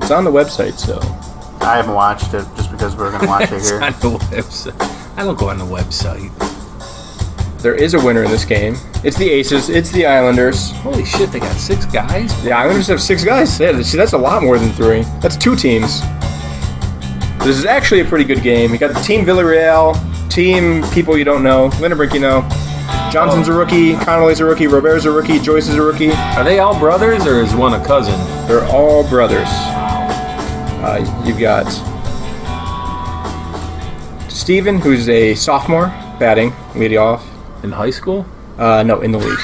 It's on the website, so. I haven't watched it just because we're going to watch it here. It's on the website. I don't go on the website. There is a winner in this game. It's the Aces. It's the Islanders. Holy shit, they got 6 guys? The Islanders have 6 guys. Yeah, see, that's a lot more than 3. That's 2 teams. This is actually a pretty good game. You got the Team Villarreal, Team people you don't know. Lindenbrink, you know. Johnson's a rookie. Connolly's a rookie. Robert's a rookie. Joyce is a rookie. Are they all brothers, or is one a cousin? They're all brothers. You've got Steven, who's a sophomore, batting, leading off. In high school? No, in the league.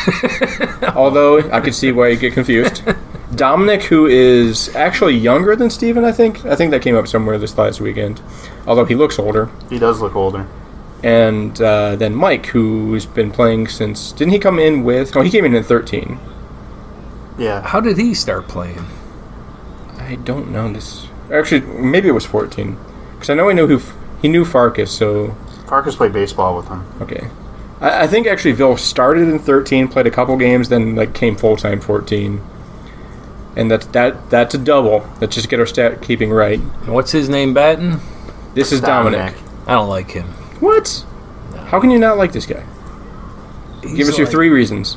Although, I could see why you get confused. Dominic, who is actually younger than Steven, I think. I think that came up somewhere this last weekend. Although he looks older. He does look older. And then Mike, who's been playing since... Didn't he come in with... Oh, he came in at 13. Yeah. How did he start playing? I don't know this... Actually, maybe it was 14. Because I know he knew Farkas, so... Farkas played baseball with him. Okay. I think actually Vil started in 13, played a couple games, then came full-time 14. And that's a double. Let's just get our stat keeping right. And what's his name batting? This is Dominic. I don't like him. What? No. How can you not like this guy? Give us your 3 reasons.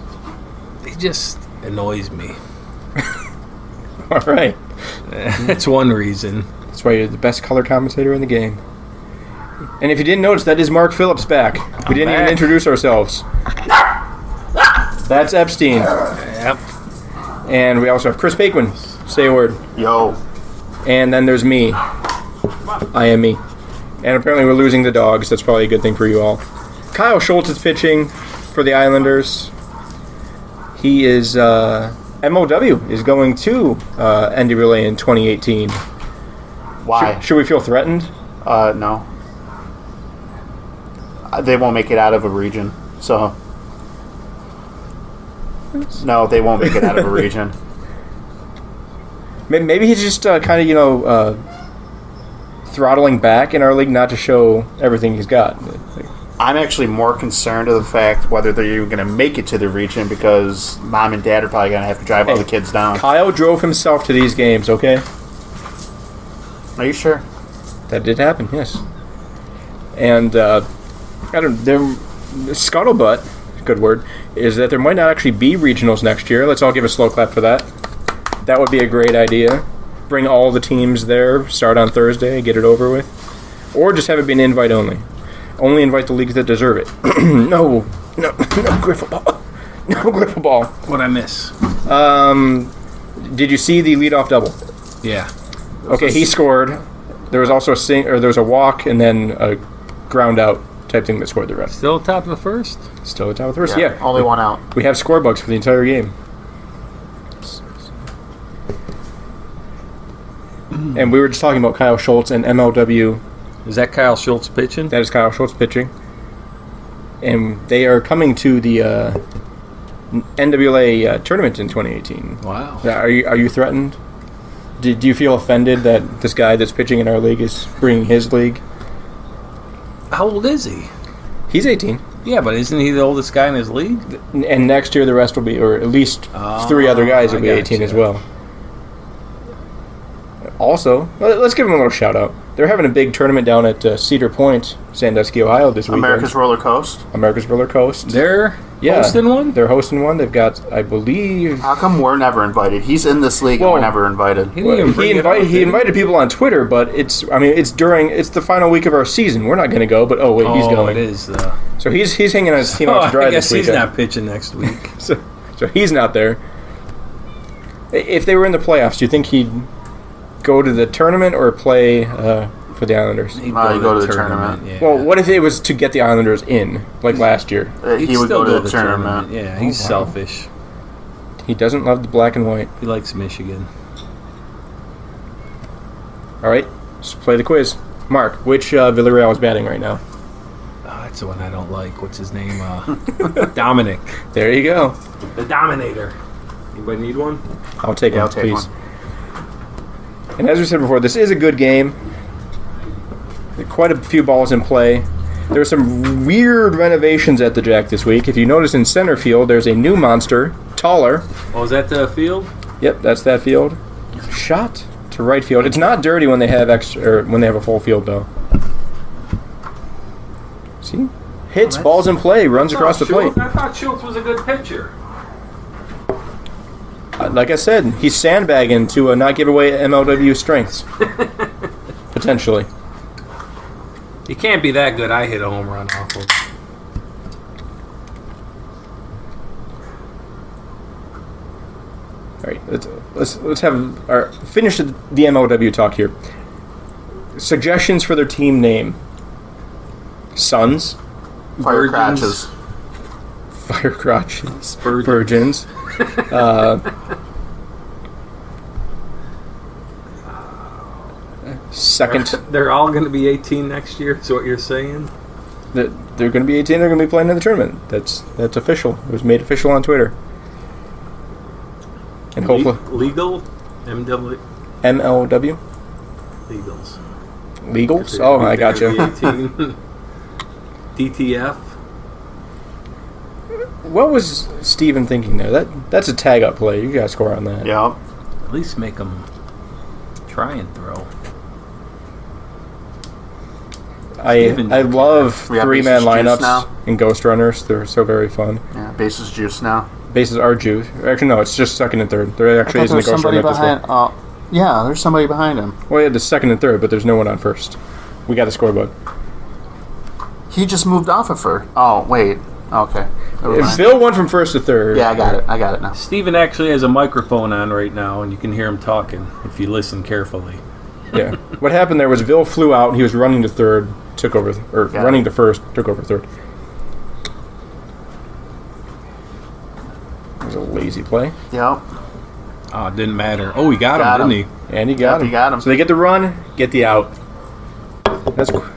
He just annoys me. All right. That's one reason. That's why you're the best color commentator in the game. And if you didn't notice, that is Mark Phillips back. We didn't even introduce ourselves. That's Epstein. Yep. And we also have Chris Bakeman. Say a word. Yo. And then there's me. I am me. And apparently we're losing the dogs. That's probably a good thing for you all. Kyle Schultz is pitching for the Islanders. He is... MOW is going to NWA in 2018. Why? Should we feel threatened? No. They won't make it out of a region, so... No, they won't make it out of a region. Maybe he's just kind of, throttling back in our league not to show everything he's got. I'm actually more concerned of the fact whether they're even going to make it to the region because mom and dad are probably going to have to drive all the kids down. Kyle drove himself to these games, okay? Are you sure? That did happen, yes. And, scuttlebutt, good word, is that there might not actually be regionals next year. Let's all give a slow clap for that. That would be a great idea. Bring all the teams there, start on Thursday, get it over with. Or just have it be an invite only. Only invite the leagues that deserve it. No Griffle ball. No Griffle ball. What'd I miss? Did you see the leadoff double? Yeah. Okay, he scored. There was also there was a walk and then a ground out type thing that scored the rest. Still top of the first? Still the top of the first, yeah. Only one out. We have score bugs for the entire game. And we were just talking about Kyle Schultz and MLW. Is that Kyle Schultz pitching? That is Kyle Schultz pitching. And they are coming to the NWA tournament in 2018. Wow. Are you threatened? Do you feel offended that this guy that's pitching in our league is bringing his league? How old is he? He's 18. Yeah, but isn't he the oldest guy in his league? And next year the rest will be, or at least 3 other guys will be 18 as well. Also, let's give them a little shout out. They're having a big tournament down at Cedar Point, Sandusky, Ohio this weekend. America's Roller Coast. America's Roller Coast. They're hosting one? They're hosting one. They've got, I believe... How come we're never invited? He's in this league and we're never invited. He invited people on Twitter, but it's the final week of our season. We're not going to go, but he's going. It is. So he's hanging on his team out to dry this weekend. I guess he's not pitching next week. so he's not there. If they were in the playoffs, do you think he'd go to the tournament or play for the Islanders? He'd go to the tournament. Yeah. Well, what if it was to get the Islanders in, like last year? He would go to the tournament. Yeah, he's selfish. He doesn't love the black and white. He likes Michigan. All right, let's play the quiz. Mark, which Villarreal is batting right now? That's the one I don't like. What's his name? Dominic. There you go. The Dominator. Anybody need one? I'll take one, take please. one. And as we said before, this is a good game. There are quite a few balls in play. There are some weird renovations at the Jack this week. If you notice in center field, there's a new monster, taller. Oh, is that the field? Yep, that's that field. Shot to right field. It's not dirty when they have when they have a full field though. See, hits, balls in play, runs across the plate. I thought Schultz was a good pitcher. Like I said, he's sandbagging to not give away MLW strengths. Potentially. He can't be that good. I hit a home run off of. All right, let's have our finish the MLW talk here. Suggestions for their team name: Suns, Fire Virgins. crotches. Fire Crotches, Virgins. Virgins. Second, They're all going to be 18 next year. Is what you're saying? they're going to be 18. They're going to be playing in the tournament. That's official. It was made official on Twitter. And hopefully Legal? MW? MLW Legals. legals. Oh, I got you. 18. DTF? What was Steven thinking there? That's a tag up play. You guys score on that. Yep. At least make them try and throw. I love We have 3-man bases juice lineups now? and ghost runners. They're so very fun. Yeah. Bases juice now. Bases are juice. Actually, no, it's just second and third. There actually isn't a ghost runner at this point. Yeah, there's somebody behind him. Well, yeah, the second and third, but there's no one on first. We got the scoreboard. He just moved off of her. Oh, wait. Okay. Never mind. Phil went from first to third. Yeah, I got it now. Steven actually has a microphone on right now, and you can hear him talking if you listen carefully. Yeah. What happened there was Bill flew out. He was running to third, took over, running to first, took over third. It was a lazy play. Yep. Oh, it didn't matter. Oh, he got Got him, him. didn't And he got Yep, him. he got him. So they get the run, get the out. That's good.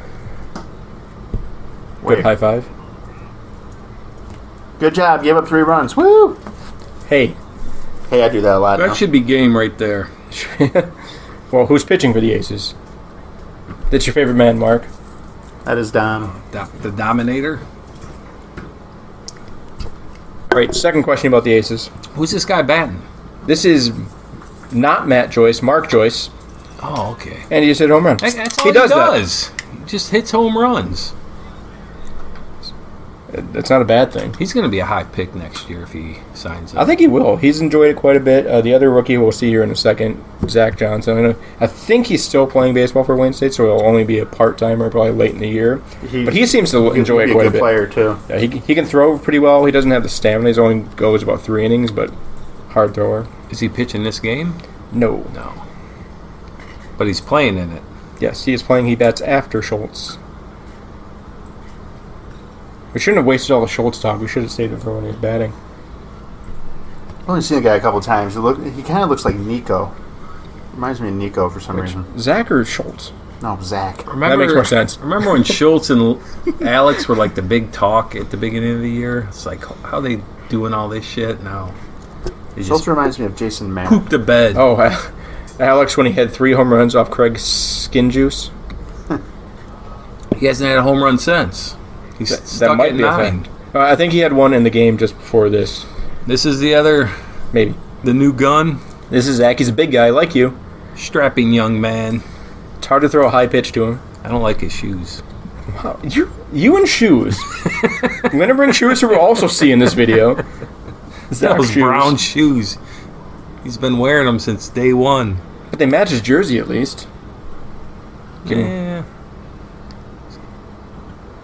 Wait. High five. Good job. Gave up 3 runs. Woo! Hey. Hey, I do that a lot he? now. That should be game right there. Well, who's pitching for the Aces? That's your favorite man, Mark. That is Dom. The Dominator? All right, second question about the Aces. Who's this guy batting? This is not Matt Joyce, Mark Joyce, Oh, okay. and he just hit a home run. That's all he he does does. He just hits home runs. That's not a bad thing. He's going to be a high pick next year if he signs up. I think he will. He's enjoyed it quite a bit. The other rookie we'll see here in a second, Zach Johnson. I think he's still playing baseball for Wayne State, so he'll only be a part-timer probably late in the year. But he seems to enjoy it quite a bit. He's a good player, too. Yeah, he can throw pretty well. He doesn't have the stamina. He only goes about 3 innings, but hard thrower. Is he pitching this game? No. No. But he's playing in it. Yes, he is playing. He bats after Schultz. We shouldn't have wasted all the Schultz talk. We should have stayed with when he was batting. I've only seen the guy a couple times. He kind of looks like Nico. Reminds me of Nico for some reason. Zach or Schultz? No, Zach. Remember, That makes more sense. Remember when Schultz and Alex were like the big talk at the beginning of the year? It's like, how are they doing all this shit now? They Schultz just reminds me of Jason Mann. pooped the bed. Oh, Alex when he had 3 home runs off Craig's skin juice. He hasn't had a home run since. He's That stuck might at be a 9. fact. I think he had one in the game just before this. This is the other, Maybe. the new gun. This is Zach. He's a big guy like you. Strapping young man. It's hard to throw a high pitch to him. I don't like his shoes. Wow. You and shoes. I'm going to bring shoes who we'll also see in this video. Zach Those shoes. brown shoes. He's been wearing them since day one. But they match his jersey at least. Yeah.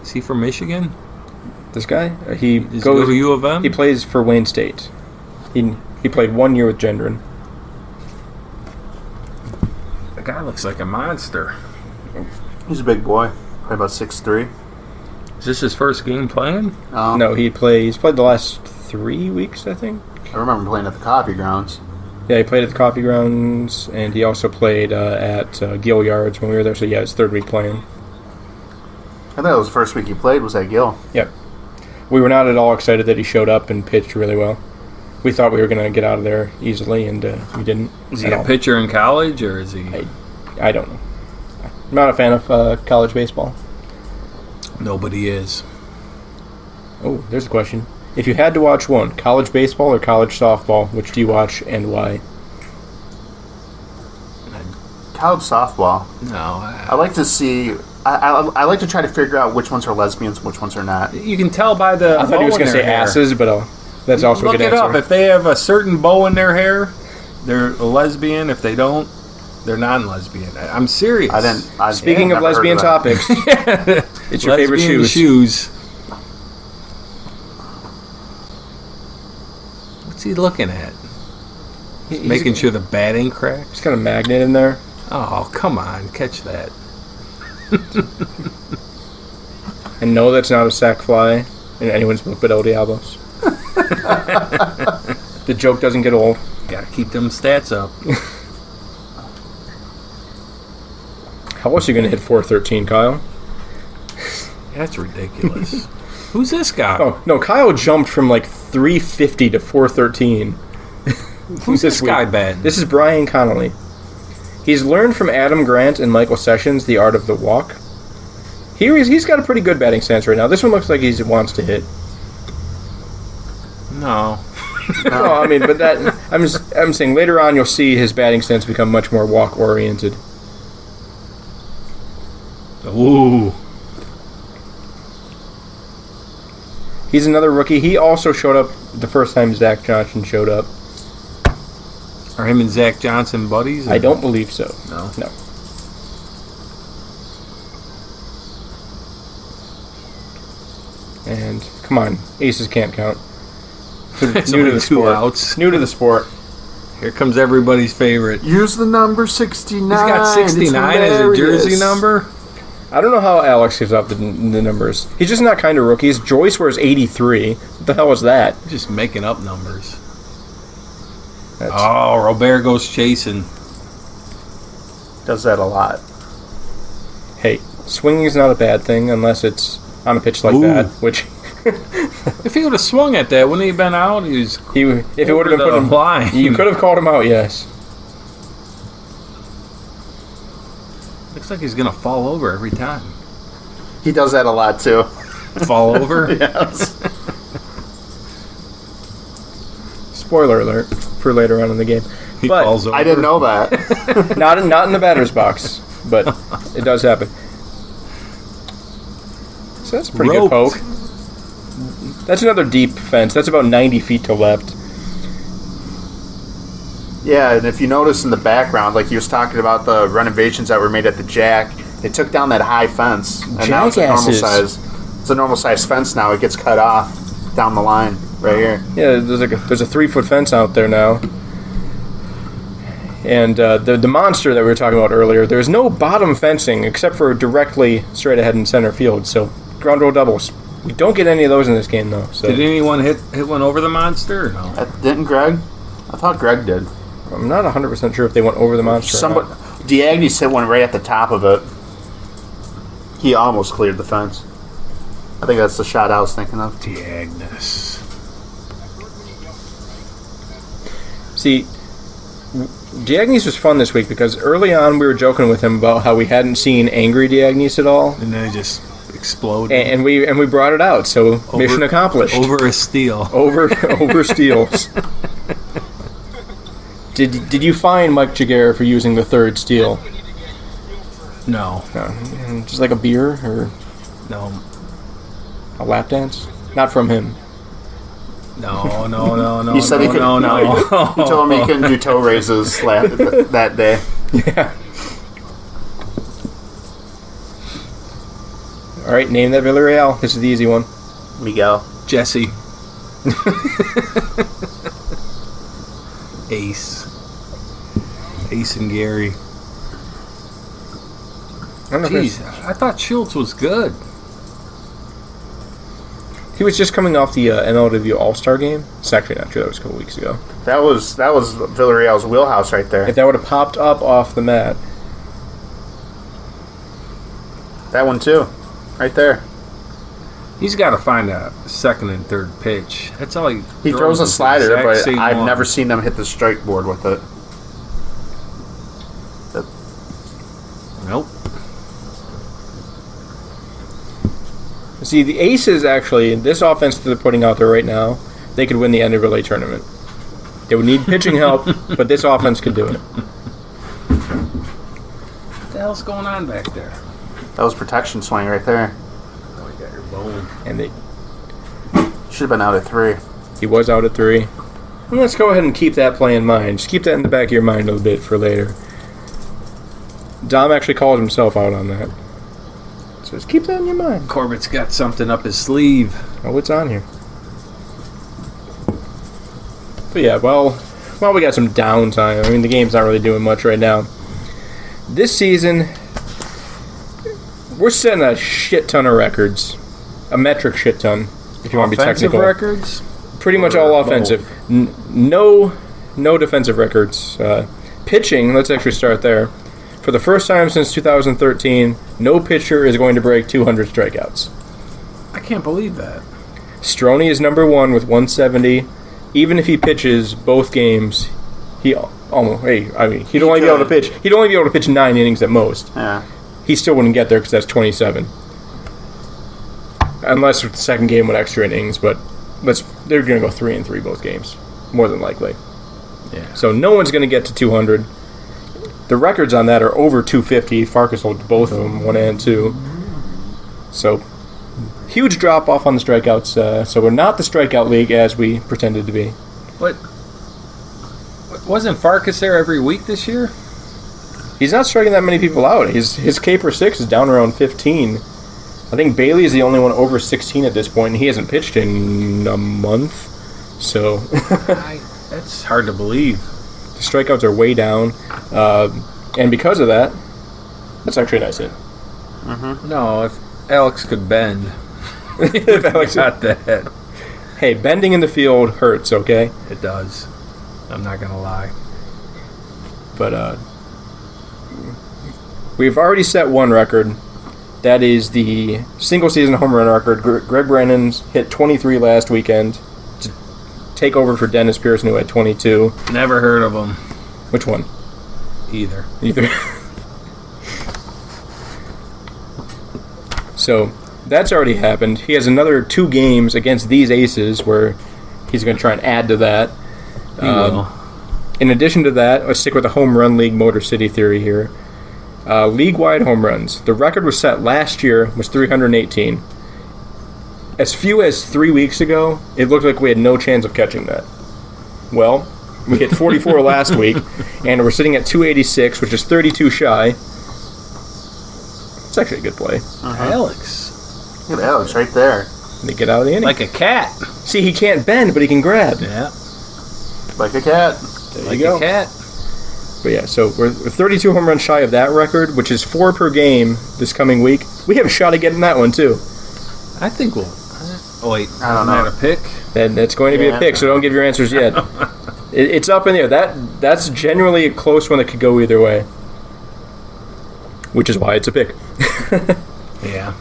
Is he from Michigan? This guy, he Does he goes. go to U of M? He plays for Wayne State. He played 1 year with Gendron. The guy looks like a monster. He's a big boy. Probably about 6'3". Is this his first game playing? No, he's played the last 3 weeks, I think. I remember playing at the Coffee Grounds. Yeah, he played at the Coffee Grounds, and he also played at Gill Yards when we were there. So yeah, his 3rd week playing. I thought it was the first week he played was at Gill. Yep. We were not at all excited that he showed up and pitched really well. We thought we were going to get out of there easily, and we didn't. Is he at a all. pitcher in college, or is he? I don't know. I'm not a fan of college baseball. Nobody is. Oh, there's a question. If you had to watch one, college baseball or college softball, which do you watch and why? college softball. No, I like to see. I like to try to figure out which ones are lesbians and which ones are not. you can tell by the. I thought he was going to say asses, but that's also a Look good it answer. up. If they have a certain bow in their hair, they're a lesbian. If they don't, they're non-lesbian. I'm serious. Speaking of never heard lesbian of that. topics, it's your favorite Lesbian shoes. What's he looking at? He's Making sure the batting cracks. He's got a magnet in there. Oh, come on, catch that. And no, that's not a sack fly in anyone's book but El Diablos. The joke doesn't get old. Gotta keep them stats up. How else are you going to hit 413, Kyle? That's ridiculous. Who's this guy? Oh, no, Kyle jumped from like 350 to 413. Who's this guy batting? This is Brian Connolly. He's learned from Adam Grant and Michael Sessions the art of the walk. He's got a pretty good batting stance right now. This one looks like he wants to hit. No. No, I mean, but that I'm saying later on you'll see his batting stance become much more walk oriented. Ooh. He's another rookie. He also showed up the first time Zach Johnson showed up. Are him and Zach Johnson buddies? I don't believe so. No. No. And come on, aces can't count. It's New to only the 2 sport. outs. New to the sport. Here comes everybody's favorite. Use the number 69. He's got 69 as a jersey number. I don't know how Alex gives up the numbers. He's just not kind of rookies. Joyce wears 83. What the hell was that? Just making up numbers. That's, Oh, Robert goes chasing. Does that a lot. Hey, swinging is not a bad thing unless it's on a pitch like Ooh. that. Which, If he would have swung at that, wouldn't he have been out? if it would have been over put the in line. you could have called him out. Yes. Looks like he's gonna fall over every time. He does that a lot too. Fall over? Yes. Spoiler alert for later on in the game. He But falls over. I didn't know that. not in the batter's box, but it does happen. So that's a pretty good Roped. poke. That's another deep fence. That's about 90 feet to left. Yeah, and if you notice in the background, like he was talking about the renovations that were made at the Jack, they took down that high fence, and now it's a normal Jackasses. size. It's a normal size fence now. It gets cut off down the line right here. Yeah, there's a 3-foot fence out there now. And the monster that we were talking about earlier, there's no bottom fencing except for directly straight ahead in center field. So ground roll doubles. We don't get any of those in this game though. So Did anyone hit one over the monster or no? Didn't Greg? I thought Greg did. I'm not 100% sure if they went over the monster. or not. Diagne's hit one right at the top of it. He almost cleared the fence. I think that's the shot I was thinking of. Diagnos. See, Diagnes was fun this week because early on we were joking with him about how we hadn't seen angry Diagnes at all, And then it just exploded. and we brought it out. So mission accomplished. Over a steal. Over steals. Did you find Mike Jagger for using the third steal? No. Just like a beer or No. Oh. a lap dance? Not from him. No. He said he could. No. He told me he couldn't do toe raises that day. Yeah. All right, name that Villarreal. This is the easy one. Miguel. Jesse. Ace and Gary. I don't know if Jeez, I thought Schultz was good. he was just coming off the MLW All-Star game. It's actually not true. That was a couple weeks ago. That was Villarreal's wheelhouse right there. If that would have popped up off the mat, That one too, right there. He's got to find a second and third pitch. That's all he He throws a is the slider, exact but same I've one. never seen them hit the strike board with it. Nope. see, the Aces actually, this offense that they're putting out there right now, they could win the NWA tournament. They would need pitching help, but this offense could do it. the hell's going on back there? That was protection swing right there. Oh, you got your bone. And Should have been out at 3. he was out at 3. Well, let's go ahead and keep that play in mind. Just keep that in the back of your mind a little bit for later. Dom actually called himself out on that. So just keep that in your mind. Corbett's got something up his sleeve. Oh, what's on here? But yeah, well, we got some downtime. I mean, the game's not really doing much right now. This season, we're setting a shit ton of records. A metric shit ton, if you want to be Offensive technical. records? Pretty much all offensive. No defensive records. Pitching, let's actually start there. For the first time since 2013, no pitcher is going to break 200 strikeouts. I can't believe that. Stroni is number 1 with 170. Even if he pitches both games, he'd only be able to pitch. He'd only be able to pitch 9 innings at most. Yeah. He still wouldn't get there because that's 27. Unless the second game with extra innings, but they're going to go 3-3 both games, more than likely. Yeah. So no one's going to get to 200. The records on that are over 250. Farkas holds both of them, 1 and 2. So huge drop off on the strikeouts. So we're not the strikeout league as we pretended to be. But wasn't Farkas there every week this year? He's not striking that many people out. His K per 6 is down around 15. I think Bailey is the only one over 16 at this point, and he hasn't pitched in a month. So that's hard to believe. The strikeouts are way down, and because of that, that's actually a nice hit. No, if Alex could bend, If Alex got that. Hey, bending in the field hurts, okay? It does. I'm not gonna lie. But we've already set one record. That is the single-season home run record. Greg Brannon's hit 23 last weekend to take over for Dennis Pearson, who had 22. Never heard of him Which one? either. Either. So that's already happened. He has another 2 games against these aces where he's going to try and add to that. He will. In addition to that, let's stick with the home run league Motor City theory here. League-wide home runs. The record was set last year, was 318. As few as 3 weeks ago, it looked like we had no chance of catching that. Well, we hit 44 last week, and we're sitting at 286, which is 32 shy. It's actually a good play. Alex. Look at Alex right there. They get out of the inning. Like a cat. See, he can't bend, but he can grab. Yeah. Like a cat. There Like you go. a cat. But yeah, so we're 32 home runs shy of that record, which is 4 per game this coming week. We have a shot at getting that one, too. I think we'll... Oh, wait. I don't isn't know. that a pick? Then that's going to be a Yeah. pick, so don't give your answers yet. It's up in the air. That's generally a close one that could go either way. Which is why it's a pick. Yeah.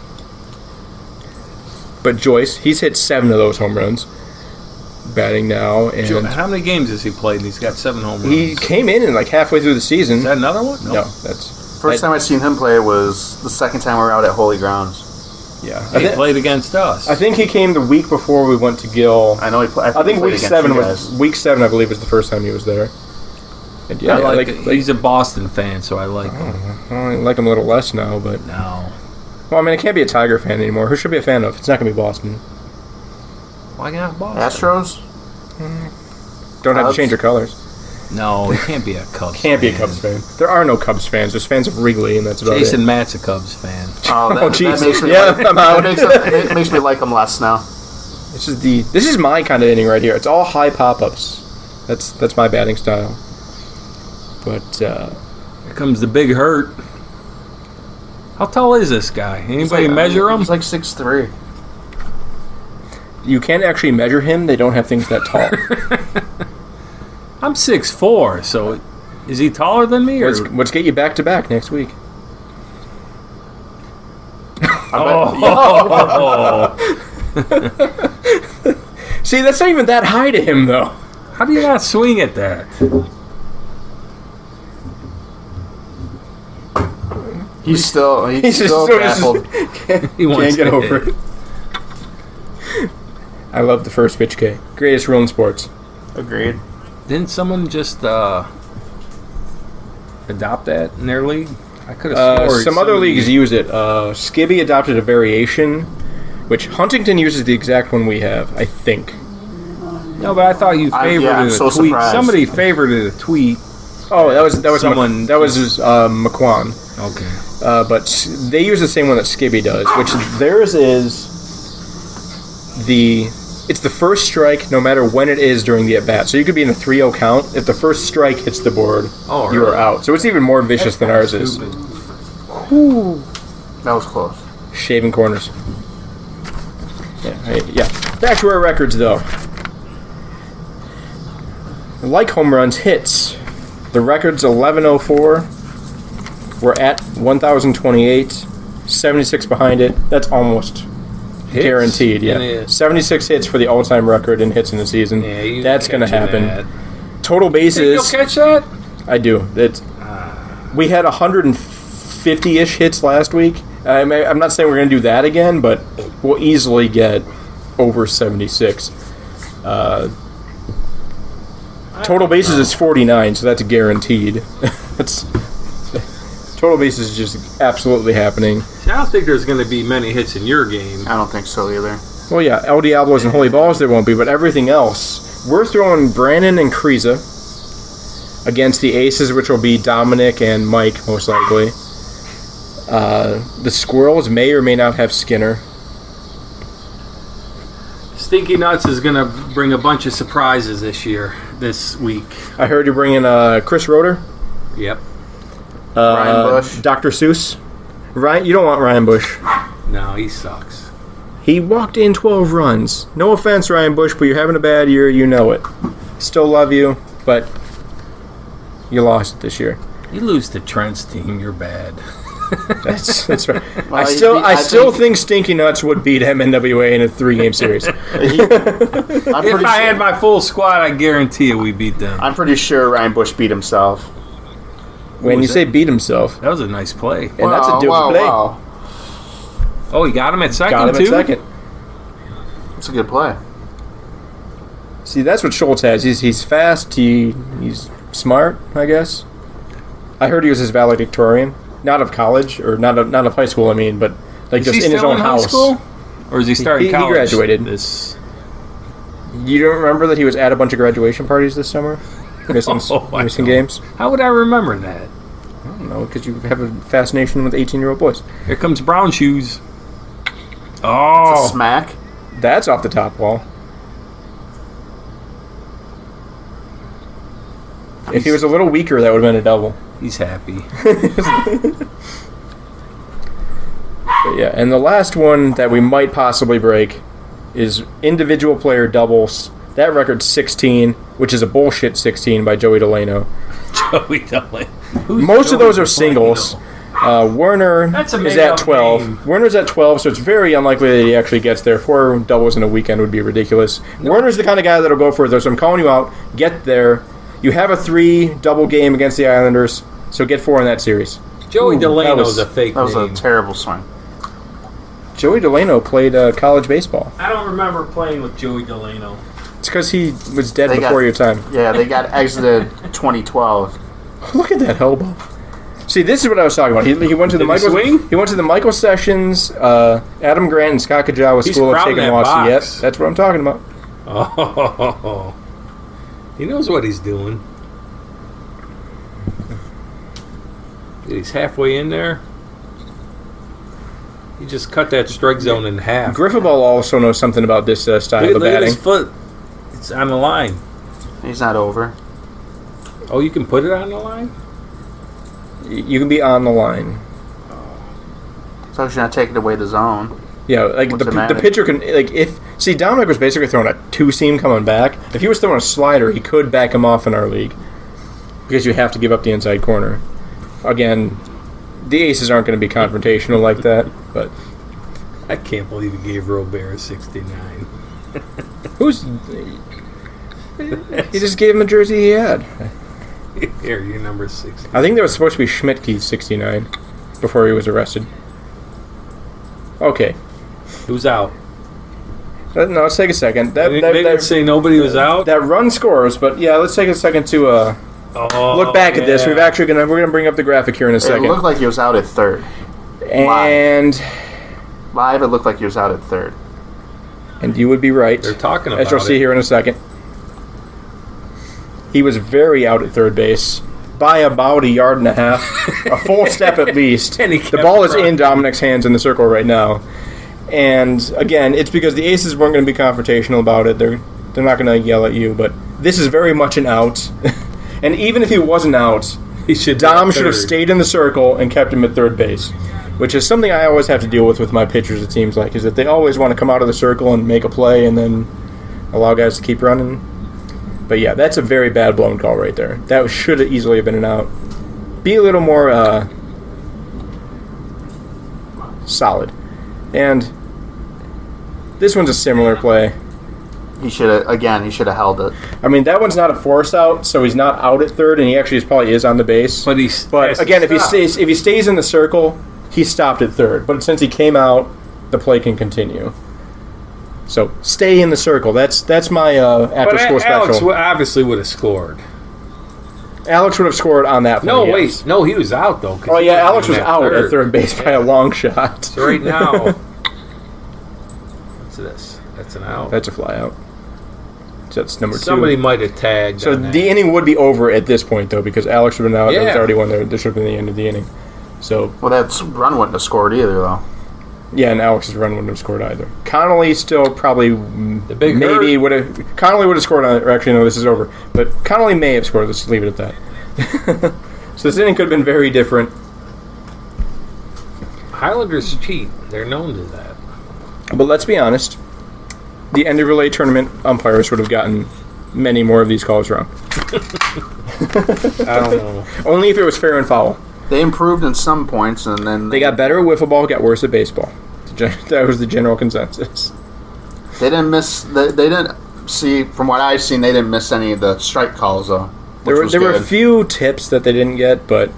But Joyce, he's hit 7 of those home runs. Batting now, and How many games has he played? And he's got 7 home runs. he came in like halfway through the season. Is that another one? No, that's... First time I seen him play was the second time we were out at Holy Grounds. Yeah. He played against us. I think he came the week before we went to Gill. I know he played. I think he played week against 7 you was guys. week 7. I believe was the first time he was there. And yeah, I like, like he's a Boston fan, so I like him. I like him a little less now, but No. well, I mean, I can't be a Tiger fan anymore. Who should be a fan of? It's not going to be Boston. Why not Boston? Astros? Don't have to Cubs? change your colors. No, he can't be a Cubs Can't be a fan. Cubs fan. There are no Cubs fans. There's fans of Wrigley, and that's about Jason it. Matt's a Cubs fan. Oh, Oh, jeez. makes me Yeah, like, I'm out. It makes me like him less now. This is my kind of inning right here. It's all high pop-ups. That's my batting style. But Here comes the big hurt. How tall is this guy? Anybody measure him? He's like 6'3". you can't actually measure him. They don't have things that tall. I'm 6'4", so is he taller than me? Or? Let's get you back to back next week. See, that's not even that high to him, though. How do you not swing at that? He's still baffled. He wants Can't get to over hit. it. I love the first pitch K. Greatest rule in sports. Agreed. Didn't someone just adopt that in their league? I could have sworn Some other leagues use it. Skibby adopted a variation, which Huntington uses the exact one we have, I think. No, but I thought you favorited I'm a so tweet. surprised. Somebody favorited a tweet. Oh, that was Someone- that was McQuan. Okay. But they use the same one that Skibby does, which theirs is it's the first strike no matter when it is during the at-bat. So you could be in a 3-0 count. If the first strike hits the board, Oh, you are really? out. So it's even more vicious than ours is. Stupid. That was close. Shaving corners. Yeah. Back to our records, though. Like home runs, hits. The record's 1104. We're at 1,028. 76 behind it. That's almost guaranteed, yeah. Yeah. 76 hits for the all-time record in hits in the season. Yeah, That's going to happen. That. Total Think you'll bases. catch that? I do. We had 150-ish hits last week. I'm not saying we're going to do that again, but we'll easily get over 76. Total bases is 49, so that's guaranteed. That's total bases is just absolutely happening. I don't think there's going to be many hits in your game. I don't think so either. Well, yeah, El Diablos and Holy Balls there won't be, but everything else, we're throwing Brandon and Kriza against the Aces, which will be Dominic and Mike, most likely. The Squirrels may or may not have Skinner. Stinky Nuts is going to bring a bunch of surprises this week. I heard you're bringing Chris Roeder, Yep. Ryan Bush. Dr. Seuss. Ryan, you don't want Ryan Bush. No, he sucks. He walked in 12 runs. No offense, Ryan Bush, but you're having a bad year. You know it. Still love you, but you lost it this year. You lose to Trent's team, you're bad. That's right. Well, I still think Stinky Nuts would beat MNWA in a 3-game series. If I had my full squad, I guarantee you we beat them. I'm pretty sure Ryan Bush beat himself. When you say beat himself, That was a nice play. and that's a double play. Wow. Oh, he got him at second, Got him too? at second. That's a good play. See, that's what Schultz has. He's fast. He's smart, I guess. I heard he was his valedictorian. Not of college, or not of high school, I mean, but like Is just he in his still own in house. high school? Or is he starting He college? graduated. This. You don't remember that he was at a bunch of graduation parties this summer? Missing I missing don't. games? How would I remember that? I don't know, because you have a fascination with 18-year-old boys. Here comes Brown Shoes. It's Oh. a smack. That's off the top wall. If he was a little weaker, that would have been a double. He's happy. But yeah, and the last one that we might possibly break is individual player doubles. That record's 16, which is a bullshit 16 by Joey Delano. Joey Delano. Most of those are singles. Werner That's a is made-up at 12. name. Werner's at 12, so it's very unlikely that he actually gets there. 4 doubles in a weekend would be ridiculous. Werner's the kind of guy that'll go for it, though, so I'm calling you out. Get there. You have a 3-double game against the Islanders, so get 4 in that series. Joey Delano's that a fake That was name. a terrible swing. Joey Delano played college baseball. I don't remember playing with Joey Delano. It's because he was dead They before got- your time. Yeah, they got exited 2012. Look at that elbow. See, this is what I was talking about. He went to the Did he Michael. swing? He went to the Michael Sessions, Adam Grant, and Scott Kajawa He's School of crowding Taking that Loss. box. Yep, that's what I'm talking about. Oh. He knows what he's doing. He's halfway in there. He just cut that strike zone in half. Griffball also knows something about this style Look, of look at batting. his foot. It's on the line. He's not over. Oh, you can put it on the line? You can be on the line. So you're not taking away the zone. Yeah, like What's the the matter? pitcher can see Dominic was basically throwing a 2-seam coming back. If he was throwing a slider, he could back him off in our league because you have to give up the inside corner. Again, the Aces aren't going to be confrontational like that, but I can't believe he gave Robert a 69. who's he just gave him a jersey he had. Here, you're number 60. I think that was supposed to be Schmidtke's 69 before he was arrested. Okay. Who's out? No, let's take a second. They didn't say nobody was out? That run scores, but yeah, let's take a second to Look back at this. We're gonna bring up the graphic here in a second. It looked like he was out at third. And Live, it looked like he was out at third. And you would be right. They're talking about as you'll see here in a second. He was very out at third base by about a yard and a half, a full step at least. And he The kept ball is running. in Dominic's hands in the circle right now. And again, it's because the Aces weren't going to be confrontational about it. They're not going to yell at you, but this is very much an out. And even if he wasn't out, Dom should have stayed in the circle and kept him at third base, which is something I always have to deal with my pitchers, it seems like, is that they always want to come out of the circle and make a play and then allow guys to keep running. But yeah, that's a very bad blown call right there. That should have easily have been an out. Be a little more solid. And this one's a similar play. He should have held it. I mean, that one's not a force out, so he's not out at third, and he actually probably is on the base. But again, if he stays in the circle, he stopped at third. But since he came out, the play can continue. So stay in the circle. That's my after school special. Alex obviously would have scored. Alex would have scored on that play. No, yes. wait. No, he was out, though. Oh, yeah, Alex was out at third base by a long shot. So right now, what's this? That's an out. That's a fly out. So that's number 2. Somebody might have tagged. So on that. the inning would be over at this point, though, because Alex would have been out. Yeah. There was already one there. This should have been the end of the inning. So Well, that run wouldn't have scored either, though. yeah, and Alex's run wouldn't have scored either. Connolly still probably big maybe hurt. would have. Connolly would have scored on it. Or actually, no, this is over. But Connolly may have scored. Let's leave it at that. So this inning could have been very different. Highlanders cheat. They're known to that. But let's be honest. The end of relay tournament umpires would have gotten many more of these calls wrong. I don't know. Only if it was fair and foul. They improved in some points, and then They got better at wiffle ball, got worse at baseball. That was the general consensus. They didn't miss. They didn't see. From what I've seen, they didn't miss any of the strike calls, though. There were a few tips that they didn't get, but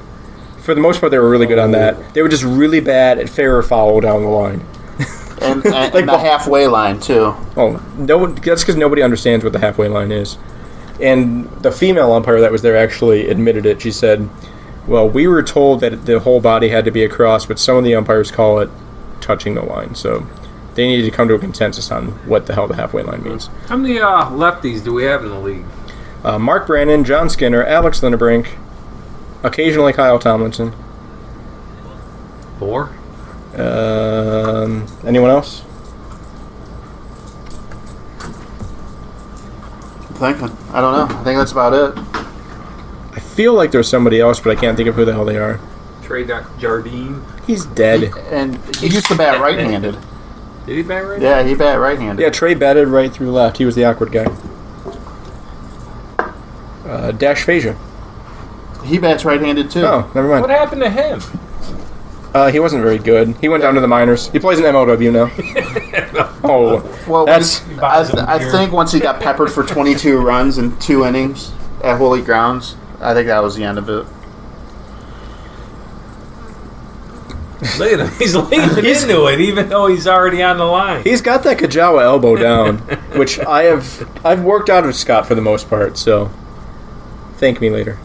for the most part, they were really good on that. They were just really bad at fair or foul down the line. and the halfway line too. Oh, no! That's because nobody understands what the halfway line is. And the female umpire that was there actually admitted it. She said, "Well, we were told that the whole body had to be across, but some of the umpires call it touching the line. So they needed to come to a consensus on what the hell the halfway line means." How many lefties do we have in the league? Mark Brannon, John Skinner, Alex Lindebrink, occasionally Kyle Tomlinson. 4? Anyone else? I'm thinking. I don't know. I think that's about it. I feel like there's somebody else, but I can't think of who the hell they are. Trey Jardine. He's dead. And he used to bat right-handed. Did he bat right? Yeah, he bat right-handed. Yeah, Trey batted right through left. He was the awkward guy. Dash Phasia. He bats right-handed too. Oh, never mind. What happened to him? He wasn't very good. He went down to the minors. He plays in MLW now. Oh, Well, that's I think once he got peppered for 22 runs in 2 innings at Holy Grounds, I think that was the end of it. Look at him. He's leaning into it, even though he's already on the line. he's got that Kajawa elbow down, which I've worked out of Scott for the most part. So, thank me later.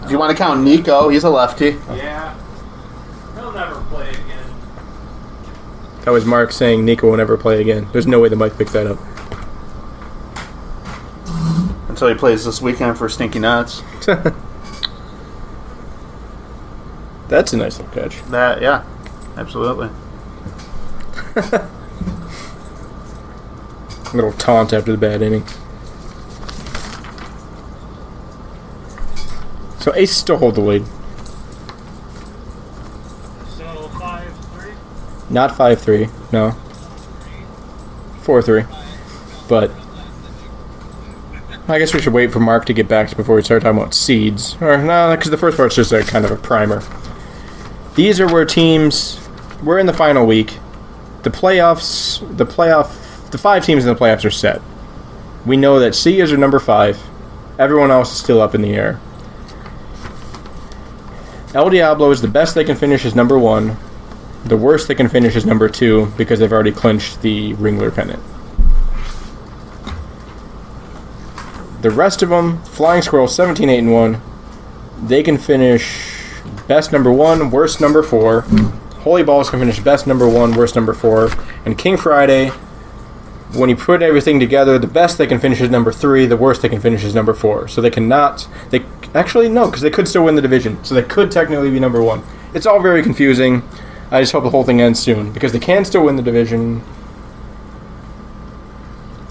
Do you want to count Nico? He's a lefty. Yeah. He'll never play again. That was Mark saying Nico will never play again. There's no way the mic picked that up. Until he plays this weekend for Stinky Nuts. That's a nice little catch. Yeah, absolutely. Little taunt after the bad inning. So Ace still hold the lead. So 5-3. Not 5-3, no. 4-3. But I guess we should wait for Mark to get back before we start talking about seeds. Or no, because the first part's just a kind of a primer. These are where teams. We're in the final week. The 5 teams in the playoffs are set. We know that Seas are number 5. Everyone else is still up in the air. El Diablo is the best they can finish is number 1. The worst they can finish is number 2 because they've already clinched the Ringler pennant. The rest of them, Flying Squirrels 17-8-1. They can finish best number 1, worst number 4. Holy Balls can finish best number 1, worst number 4. And King Friday, when you put everything together, the best they can finish is number 3, the worst they can finish is number 4. So they cannot... Actually, no, because they could still win the division. So they could technically be number 1. It's all very confusing. I just hope the whole thing ends soon, because they can still win the division.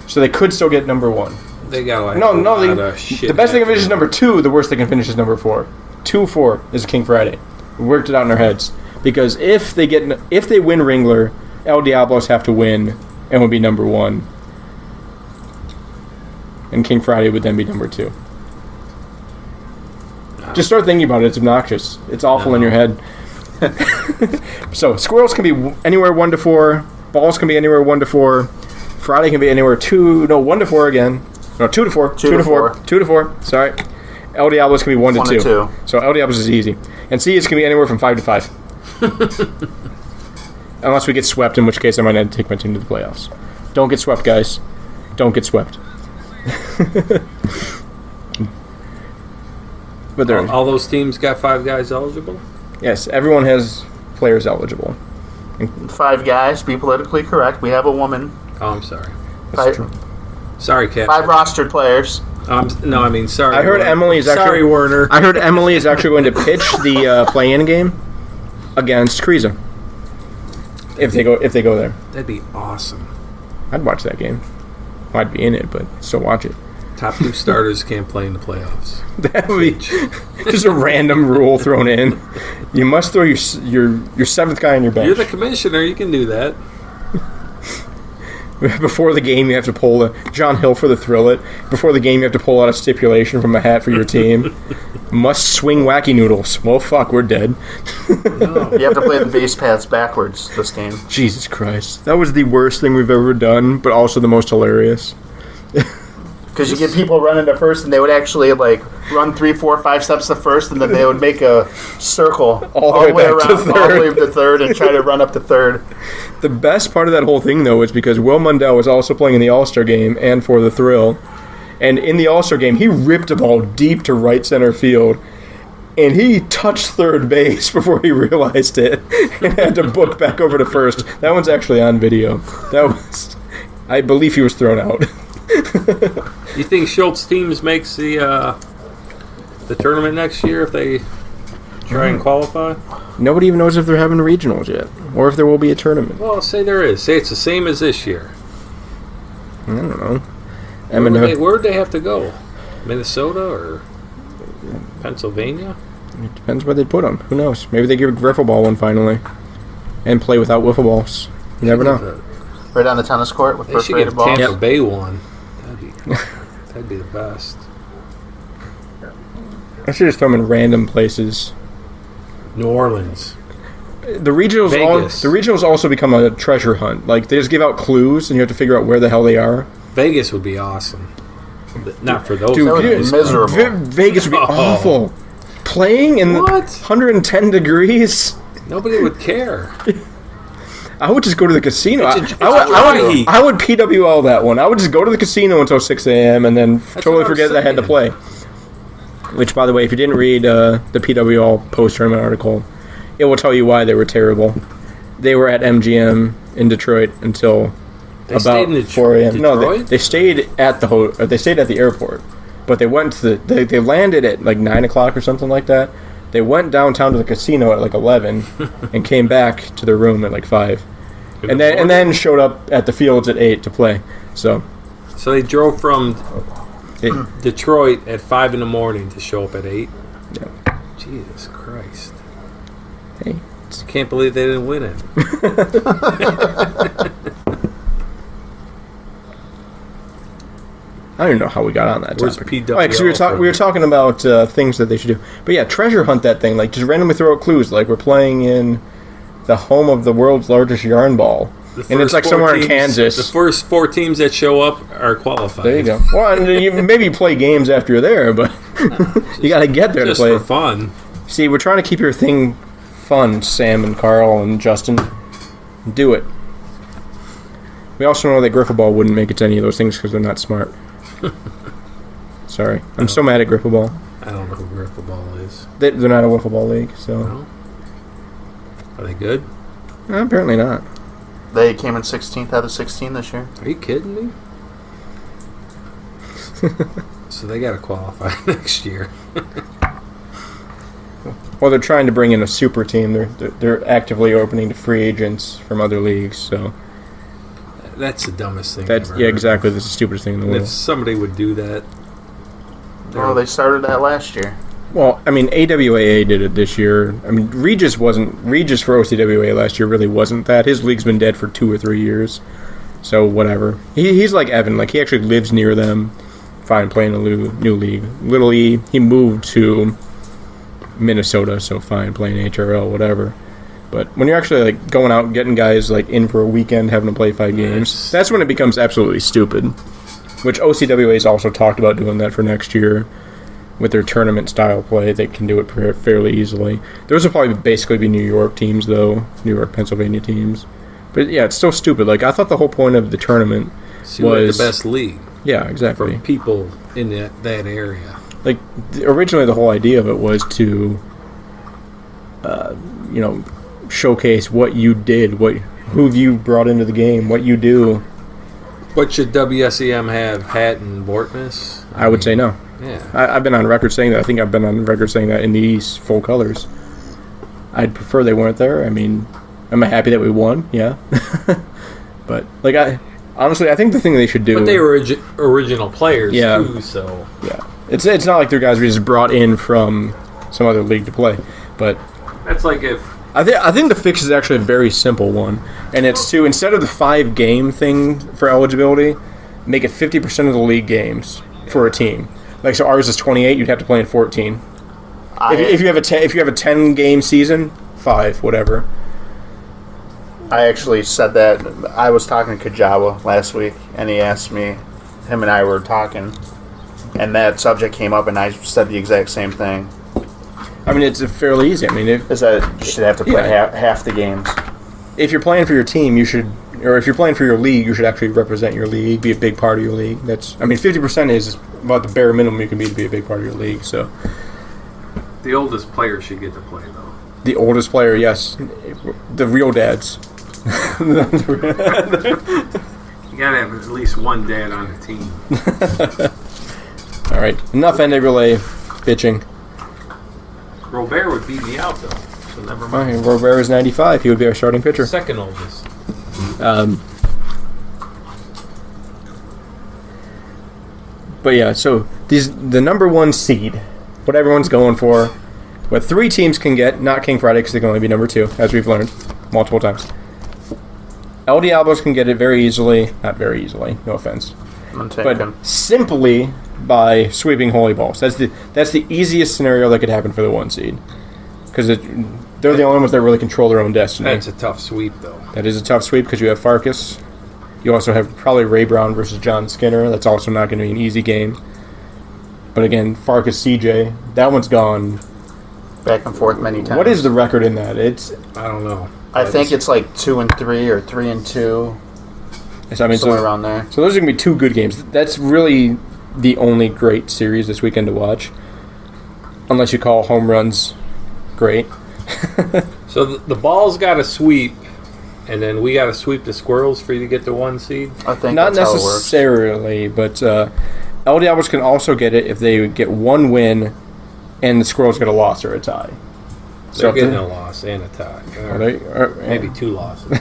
So they could still get number 1. They got like the best they can finish is number 2, the worst they can finish is number 4. 2-4 is King Friday. We worked it out in our heads. Because if they win Ringler, El Diablos have to win and would be number 1. And King Friday would then be number 2. Just start thinking about it. It's obnoxious. It's awful in your head. So, Squirrels can be anywhere 1 to 4. Balls can be anywhere 1 to 4. Friday can be anywhere 1 to 4 again. No, 2 to 4. 2 to 4. 2 to 4. Sorry. El Diablos can be 1 to 2. 2. So, El Diablos is easy. And C's can be anywhere from 5 to 5. Unless we get swept, in which case I might have to take my team to the playoffs. Don't get swept, guys. Don't get swept. But there, all those teams got 5 guys eligible? yes, everyone has players eligible. 5 guys, be politically correct. We have a woman. Oh, I'm sorry. That's 5, true. Sorry, Cap. 5 rostered players. Sorry. I heard Werner. Emily is actually. Sorry, Werner. I heard Emily is actually going to pitch the play-in game against Kriza. If they go there, That'd be awesome. I'd watch that game. I'd be in it, but still watch it. Top 2 starters can't play in the playoffs. That would be just a random rule thrown in. You must throw your 7th guy on your bench. You're the commissioner. You can do that. Before the game, you have to pull John Hill for the Thrill It. Before the game, you have to pull out a stipulation from a hat for your team. Must swing wacky noodles. Well, fuck, we're dead. No. You have to play the base paths backwards this game. Jesus Christ. That was the worst thing we've ever done, but also the most hilarious. Because you get people running to first, and they would actually run 3, 4, 5 steps to first, and then they would make a circle All the way back to third. all the way to third, and try to run up to third. The best part of that whole thing, though, is because Will Mundell was also playing in the All-Star game and for the Thrill. And in the All-Star game, he ripped a ball deep to right center field. And he touched third base before he realized it and had to book back over to first. That one's actually on video. I believe he was thrown out. You think Schultz teams makes the tournament next year if they try and qualify? Nobody even knows if they're having regionals yet, or if there will be a tournament. Well, say there is. Say it's the same as this year. I don't know. Where'd they have to go? Minnesota or Pennsylvania? It depends where they put them. Who knows? Maybe they give a wiffle ball one finally, and play without wiffle balls. You never know. Right on the tennis court with They should perforated give balls. Tampa Bay one. That'd be the best. I should just throw them in random places. New Orleans. The regionals, Vegas. the regionals also become a treasure hunt. Like they just give out clues, and you have to figure out where the hell they are. Vegas would be awesome. But not for those Dude, That would be guys. miserable. Vegas would be awful. Playing in What? 110 degrees. Nobody would care. I would just go to the casino. It's a dry heat. I would PWL that one. I would just go to the casino until 6 a.m. and then totally what I'm forget that I had to saying. play. Which, by the way, if you didn't read the PWL post-tournament article, it will tell you why they were terrible. They were at MGM in Detroit until They about stayed in 4 a.m. No, Detroit? they stayed at they stayed at the airport, but they went to they landed at like 9 o'clock or something like that. They went downtown to the casino at like 11 and came back to their room at like 5, and then showed up at the fields at 8 to play. So they drove from it, Detroit at 5 in the morning to show up at 8. Yeah. Jesus Christ! hey, I can't believe they didn't win it. I don't even know how we got on that Where's topic. PWL Because we were talking about things that they should do. But yeah, treasure hunt that thing. Like just randomly throw out clues. Like we're playing in the home of the world's largest yarn ball, and it's like somewhere in Kansas. The first 4 teams that show up are qualified. There you go. Well, and you maybe play games after you're there, but you got to get there Just to play. for fun. See, we're trying to keep your thing fun, Sam and Carl and Justin. Do it. We also know that Griffle Ball wouldn't make it to any of those things because they're not smart. Sorry. I'm so mad at Griffle Ball. I don't know who Griffle Ball is. They're not a wiffle ball league, so... No? Are they good? Apparently not. They came in 16th out of 16 this year. Are you kidding me? So they got to qualify next year. Well, they're trying to bring in a super team. They're actively opening to free agents from other leagues, so... That's the dumbest thing That's I've ever yeah, heard. exactly. That's the stupidest thing in the And if world. somebody would do that... Oh, they started that last year. Well, I mean, AWAA did it this year. I mean, Regis for OCWA last year really wasn't that. His league's been dead for 2 or 3 years, so whatever. He's like Evan. Like, he actually lives near them. Fine, playing a new league. Little E, he moved to Minnesota, so fine, playing HRL, whatever. But when you're actually like going out and getting guys like in for a weekend, having to play 5 games, that's when it becomes absolutely stupid. Which OCWA's also talked about doing that for next year with their tournament style play. They can do it fairly easily. Those will probably basically be New York teams, though, New York, Pennsylvania teams. But yeah, it's still stupid. Like, I thought the whole point of the tournament So you had the best league yeah, exactly. from people in that area. Like, originally the whole idea of it was to, showcase what you did, who you brought into the game, what you do. But should WSEM have Hatton Bortness? I would say no. Yeah. I've been on record saying that. I think I've been on record saying that in the East, full colors. I'd prefer they weren't there. I mean, I'm happy that we won, yeah. But, like, honestly, I think the thing they should do... But they were original players, Yeah. too, so... Yeah. It's not like they're guys we just brought in from some other league to play. But That's like if... I think the fix is actually a very simple one. And it's to, instead of the 5-game thing for eligibility, make it 50% of the league games for a team. Like, so ours is 28, you'd have to play in 14. If you have a 10-game season, 5, whatever. I actually said that. I was talking to Kajawa last week, and he asked me, him and I were talking, and that subject came up, and I said the exact same thing. I mean, it's fairly easy. I mean, Is that you should have to play Yeah. half the games. if you're playing for your team, you should, or if you're playing for your league, you should actually represent your league, be a big part of your league. 50% is about the bare minimum you can be to be a big part of your league. So, The oldest player should get to play, though. the oldest player, yes, the real dads. You gotta have at least one dad on the team. All right, enough NA relay bitching. Robert would beat me out, though, so never mind. Okay, Robert is 95. He would be our starting pitcher. Second oldest. But yeah, so the number 1 seed, what everyone's going for, what 3 teams can get, not King Friday because they can only be number 2, as we've learned multiple times. El Diablos can get it very easily, not very easily, no offense, I'm taking. but simply by sweeping Holy Balls. That's the easiest scenario that could happen for the 1 seed, because they're the only ones that really control their own destiny. That's a tough sweep, though. That is a tough sweep because you have Farkas. You also have probably Ray Brown versus John Skinner. That's also not going to be an easy game. But again, Farkas CJ, that one's gone. Back and forth many times. What is the record in that? I don't know. I think it's like 2-3 or 3-2, somewhere around there. So those are going to be 2 good games. That's really the only great series this weekend to watch. Unless you call home runs great. So the ball's got to sweep, and then we got to sweep the Squirrels for you to get the 1 seed? I think Not that's how it works. necessarily, but El Diablos can also get it if they get 1 win and the Squirrels get a loss or a tie. They're if getting they- a loss and a tie. Are they? Maybe 2 losses.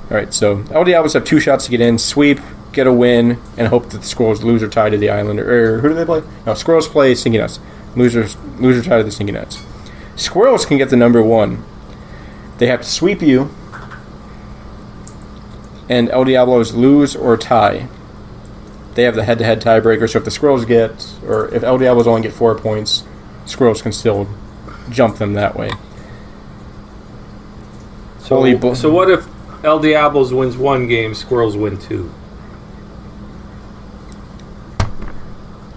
All right, so El Diablos have 2 shots to get in, sweep, get a win, and hope that the Squirrels lose or tie to the Islander. Or who do they play? No, Squirrels play Stinky Nuts. Loser tie to the Stinky Nuts. Squirrels can get the number 1. They have to sweep you, and El Diablos lose or tie. They have the head-to-head tiebreaker, so if the Squirrels or if El Diablos only get 4 points, Squirrels can still jump them that way. So what if El Diablos wins 1 game, Squirrels win 2?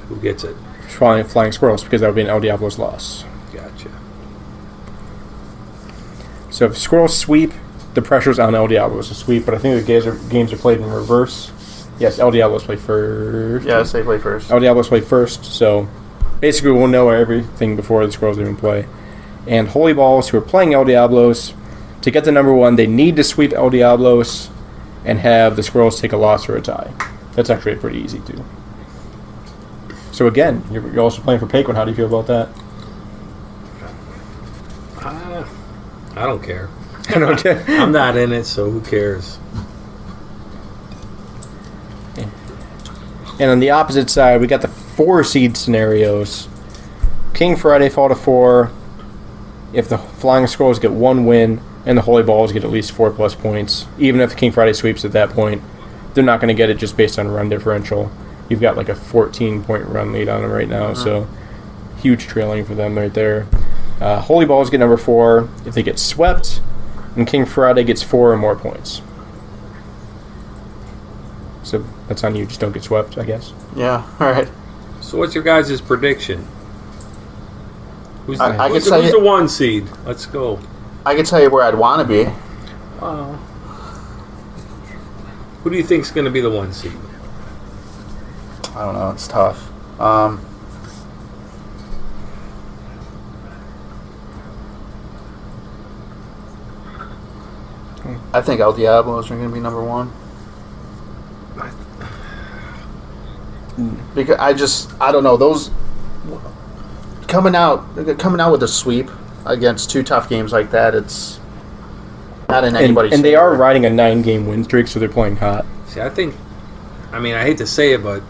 Who gets it? Flying Squirrels, because that would be an El Diablos loss. Gotcha. So if Squirrels sweep, the pressure's on El Diablos to sweep, but I think the games are played in reverse Yes, El Diablos play first. Yes, they play first. El Diablos play first, so basically we'll know everything before the Squirrels even play. And Holy Balls, who are playing El Diablos, to get the number 1, they need to sweep El Diablos and have the Squirrels take a loss or a tie. That's actually pretty easy, too. So again, you're also playing for Paquin. How do you feel about that? I don't care. I don't care. I'm not in it, so who cares? And on the opposite side, we got the 4 seed scenarios. King Friday fall to 4. If the Flying Squirrels get 1 win and the Holy Balls get at least 4+ points, even if the King Friday sweeps at that point, they're not going to get it just based on run differential. You've got like a 14-point run lead on them right now, so huge trailing for them right there. Holy Balls get number 4 if they get swept, and King Friday gets 4 or more points. So that's on you. Just don't get swept, I guess. Yeah, all right. So what's your guys' prediction? Who's the, I who's, could the, say who's the 1 seed? Let's go. I can tell you where I'd want to be. Who do you think's going to be the 1 seed? I don't know. It's tough. I think El Diablos are going to be number 1. Because I don't know, those coming out with a sweep against 2 tough games like that, it's not in anybody's and they favor. are riding a 9-game win streak, so they're playing hot. See, I hate to say it, but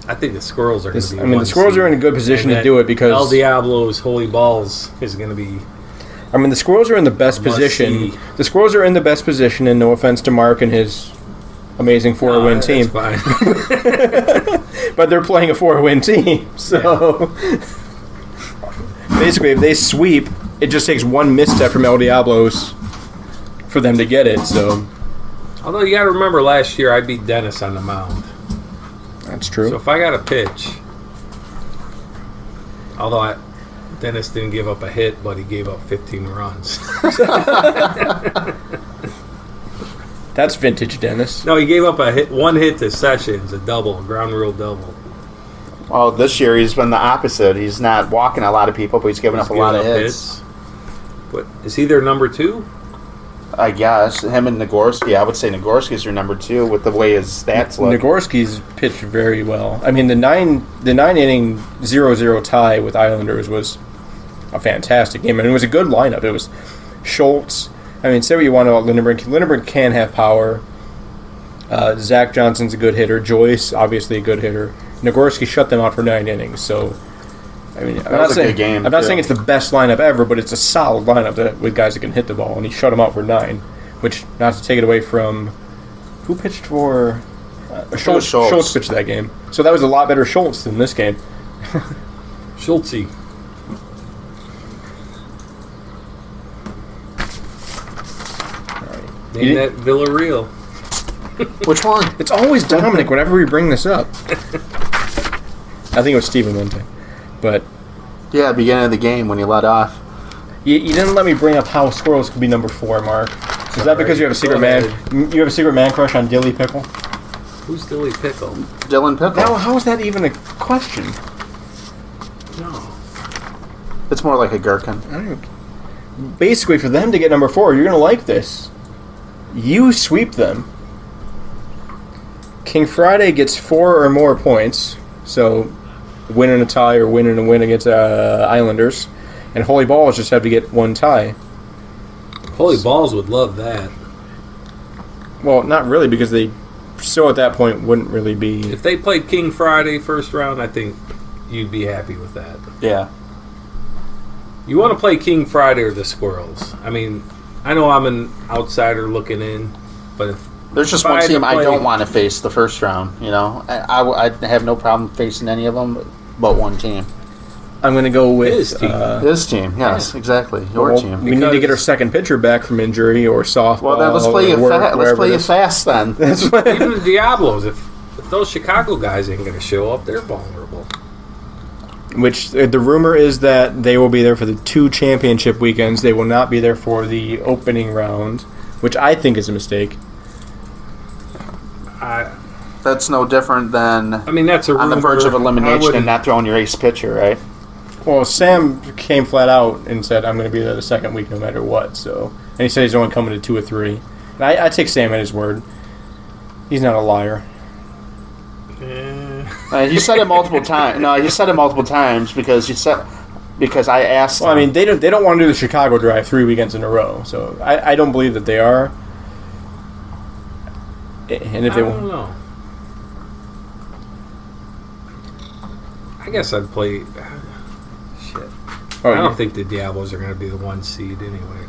I think the Squirrels are going to be The Squirrels are in a good position to do it because El Diablo's Holy Balls is going to be. The Squirrels are in the best position. See. The Squirrels are in the best position, and no offense to Mark and his amazing 4-win team. Fine. But they're playing a 4-win team, so basically, if they sweep, it just takes 1 misstep from El Diablos for them to get it. So, Although you got to remember, last year I beat Dennis on the mound. that's true. So if I got a pitch, although Dennis didn't give up a hit, but he gave up 15 runs. That's vintage Dennis. No, he gave up one hit to Sessions, a ground rule double. Well, this year he's been the opposite. He's not walking a lot of people, but he's giving up a lot of hits. But is he their number 2? I guess. Him and Nagorski. I would say Nagorski's your number 2 with the way his stats look. Nagorski's pitched very well. The 9-inning 0-0 tie with Islanders was a fantastic game. It was a good lineup. It was Schultz. Say what you want about Lindenberg. Lindenberg can have power. Zach Johnson's a good hitter. Joyce, obviously a good hitter. Nagorski shut them out for 9 innings. So, I'm not saying it's the best lineup ever, but it's a solid lineup with guys that can hit the ball, and he shut them out for 9. Which, not to take it away from who pitched for Schultz. Schultz pitched that game, so that was a lot better Schultz than this game. Schultzy. Name that Villarreal. Which one? It's always Dominic whenever we bring this up. I think it was Steven one time. But yeah, beginning of the game when you let off. You didn't let me bring up how Squirrels could be number 4, Mark. Is that because you have a secret man? You have a secret man crush on Dilly Pickle? Who's Dilly Pickle? Dylan Pickle. Now, how is that even a question? No. It's more like a gherkin. Basically, for them to get number 4, you're going to like this. You sweep them. King Friday gets 4 or more points, so winning a tie or winning a win against Islanders, and Holy Balls just have to get 1 tie. Holy Balls would love that. Well, not really, because they still at that point wouldn't really be. If they played King Friday first round, I think you'd be happy with that. Yeah. You want to play King Friday or the Squirrels? I know I'm an outsider looking in, but if there's just one team I don't want to face the first round, I have no problem facing any of them but one team. I'm going to go with his team. His team, yes, exactly. Your team. We need to get our second pitcher back from injury or softball. Well, then let's play you fast then. Even the Diablos, if those Chicago guys ain't going to show up, they're vulnerable. Which the rumor is that they will be there for the 2 championship weekends. They will not be there for the opening round, which I think is a mistake. That's no different than I mean, that's a on the rumor. verge of I elimination wouldn't- and not throwing your ace pitcher, right? Well, Sam came flat out and said, I'm going to be there the second week no matter what. So, and he said he's only coming to 2 or 3. And I take Sam at his word. He's not a liar. He said it multiple times. No, he said it multiple times because I asked Well, I him. mean, they don't want to do the Chicago drive 3 weekends in a row. So I don't believe that they are. And if I they don't know. I guess I'd play. Shit. oh, I don't you- think the Diablos are going to be the 1 seed anyway.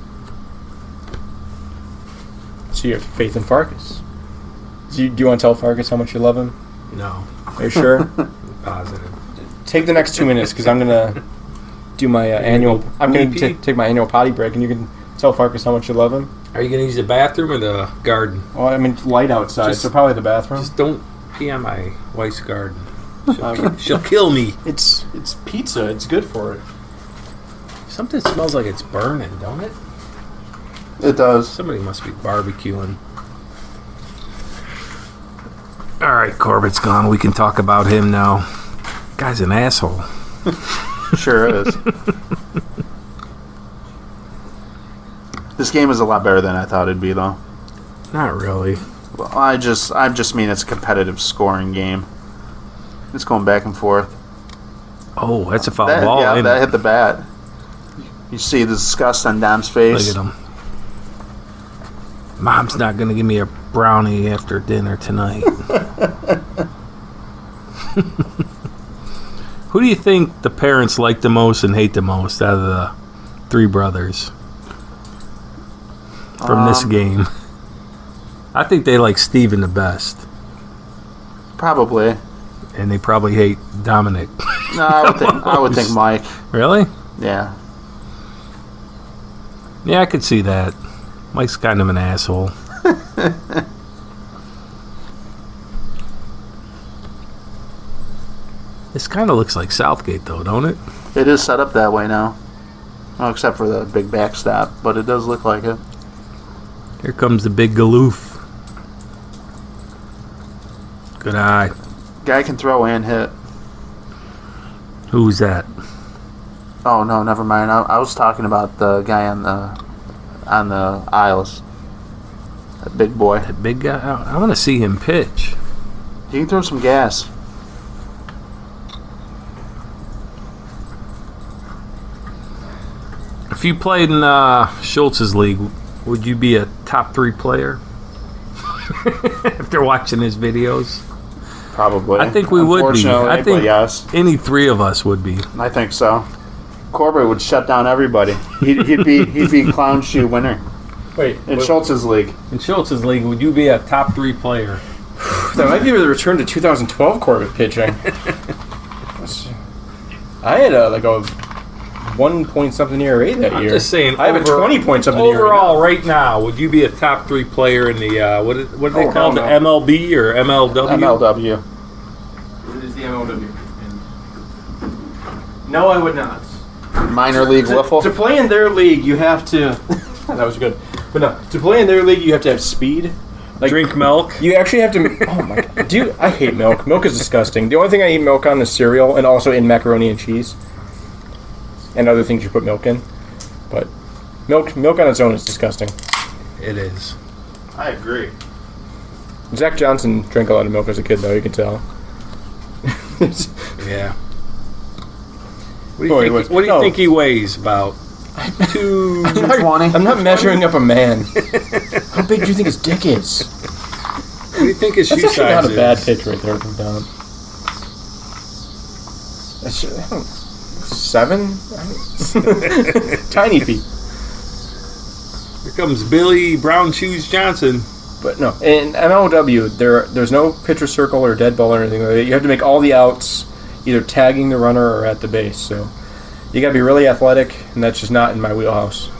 So you have faith in Farkas. Do you want to tell Farkas how much you love him? No, Are you sure? positive. Take the next 2 minutes because I'm gonna do my annual. go I'm gonna pee-pee? take my annual potty break, and you can tell Farkas how much you love him. Are you going to use the bathroom or the garden? Well, I mean, it's light outside, Just- so probably the bathroom. Just don't pee on my wife's garden. Um, She'll kill me. it's pizza. It's good for it. Something smells like it's burning, don't it? It does. Somebody must be barbecuing. All right, Corbett's gone. We can talk about him now. Guy's an asshole. Sure is. This game is a lot better than I thought it'd be, though. Not really. Well, I just mean it's a competitive scoring game. It's going back and forth. Oh, that's a foul That, ball. yeah, ain't that it? hit the bat. You see the disgust on Dom's face. Look at him. Mom's not going to give me a brownie after dinner tonight. Who do you think the parents like the most and hate the most out of the 3 brothers from this game? I think they like Steven the best, Probably. and they probably hate Dominic. No, I would think Mike. Really? Yeah. Yeah, I could see that. Mike's kind of an asshole. This kind of looks like Southgate, though, don't it? It is set up that way now. Oh, except for the big backstop, but it does look like it. Here comes the big galoof. Good eye. Guy can throw and hit. Who's that? Oh no, never mind. I was talking about the guy on the aisles. That big boy. That big guy? I want to see him pitch. He can throw some gas. If you played in Schultz's league, would you be a top 3 player? After watching his videos? Probably. I think we would be. Unfortunately, I think but yes, any 3 of us would be. I think so. Corbett would shut down everybody. He'd be clown shoe winner Wait, in Schultz's league. In Schultz's league, would you be a top 3 player? that might be the return to 2012 Corbett pitching. I had a 1 point something ERA that I'm year. just saying. I have a 20 point something ERA. Overall, right now, would you be a top 3 player in the what do they Oh, call it? The hell no. MLB or MLW? MLW. What is the MLW? No, I would not. Minor league To wiffle. play in their league, you have to. That was good. But no, to play in their league, you have to have speed. Like, Drink milk. you actually have to. Oh my god, dude! I hate milk. Milk is disgusting. The only thing I eat milk on is cereal, and also in macaroni and cheese, and other things you put milk in. But milk on its own is disgusting. It is. I agree. Zach Johnson drank a lot of milk as a kid, though. You can tell. Yeah. What Oh, do he you was- think, what do you no. think he weighs? About 2. 220. I'm not measuring up a man. How big do you think his dick is? What do you think his shoe That's actually size not a bad is? pitch right there from Don. That's, I don't, 7? Tiny feet. Here comes Billy Brown Shoes Johnson. But no, in MLW, there's no pitcher circle or dead ball or anything like that. You have to make all the outs either tagging the runner or at the base. So you got to be really athletic, and that's just not in my wheelhouse.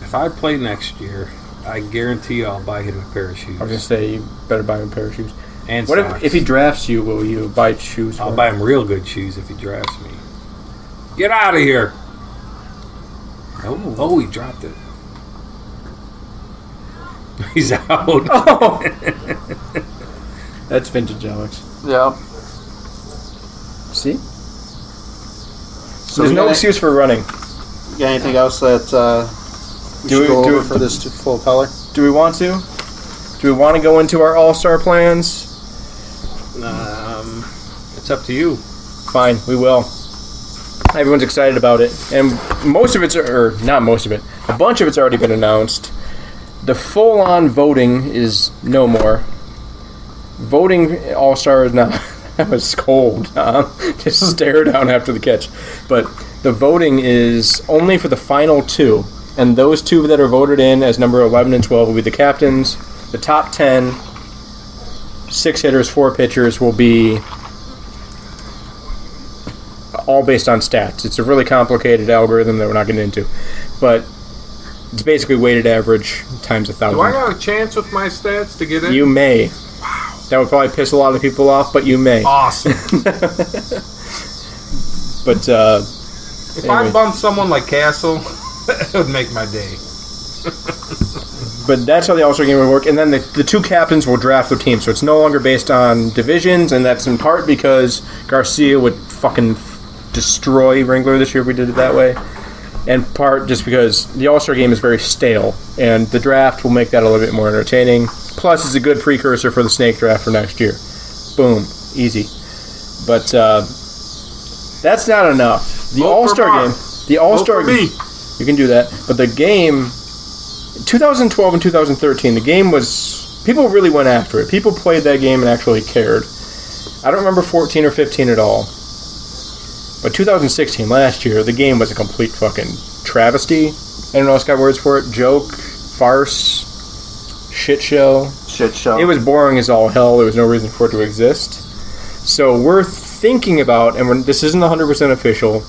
If I play next year, I guarantee I'll buy him a pair of shoes. I was gonna say you better buy him a pair of shoes. And What socks. if he drafts you? Will you buy shoes? I'll for buy him? him real good shoes if he drafts me. Get out of here! Oh, he dropped it. He's out. Oh. That's vintage, Alex. Yeah. See? So There's we no got- excuse for running. Got anything else that we should go over for this full color? Do we want to? Do we want to go into our all-star plans? It's up to you. Fine, we will. Everyone's excited about it. And most of it's, or not most of it, a bunch of it's already been announced. The full-on voting is no more. Voting all-star is not... That was cold. Just stare down after the catch. But the voting is only for the final two. And those two that are voted in as number 11 and 12 will be the captains. The top 10, 6 hitters, 4 pitchers will be all based on stats. It's a really complicated algorithm that we're not getting into. But it's basically weighted average times 1,000. Do I got a chance with my stats to get in? You may. That would probably piss a lot of people off, but you may. Awesome. But, If I bumped someone like Castle, it would make my day. But that's how the All-Star game would work. And then the two captains will draft their team. So it's no longer based on divisions, and that's in part because Garcia would fucking destroy Wrangler this year if we did it that way. And part just because the All-Star game is very stale, and the draft will make that a little bit more entertaining. Plus, it's a good precursor for the snake draft for next year. Boom. Easy. But that's not enough. The Vote for All-Star Mark. game... The All-Star Vote for me. game... You can do that. But the game... 2012 and 2013, the game was... People really went after it. People played that game and actually cared. I don't remember 14 or 15 at all. But 2016, last year, the game was a complete fucking travesty. I don't know if it's got words for it. Joke, farce, shit show. Shit show. It was boring as all hell. There was no reason for it to exist. So we're thinking about, and this isn't 100% official,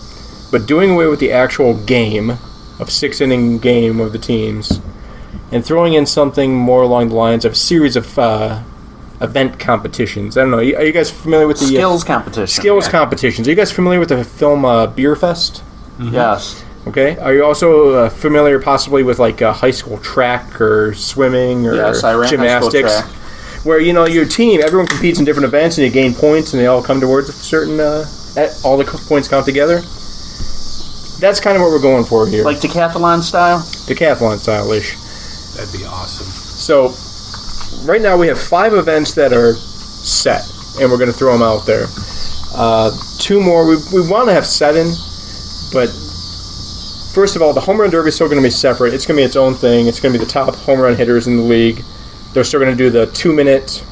but doing away with the actual game of 6-inning game of the teams and throwing in something more along the lines of a series of event competitions. I don't know. Are you guys familiar with the skills competition? skills competitions? Are you guys familiar with the film Beer Fest? Yes. Okay. Are you also familiar possibly with like high school track or swimming or Yes, I ran high school gymnastics? track. Where, you know, your team, everyone competes in different events and you gain points and they all come towards a certain, all the points count together. That's kind of what we're going for here. Like decathlon style? Decathlon style-ish. That'd be awesome. So, right now we have 5 events that are set, and we're going to throw them out there. 2 more, we want to have 7, but first of all, the home run derby is still going to be separate. It's going to be its own thing. It's going to be the top home run hitters in the league. They're still going to do the 2-minute,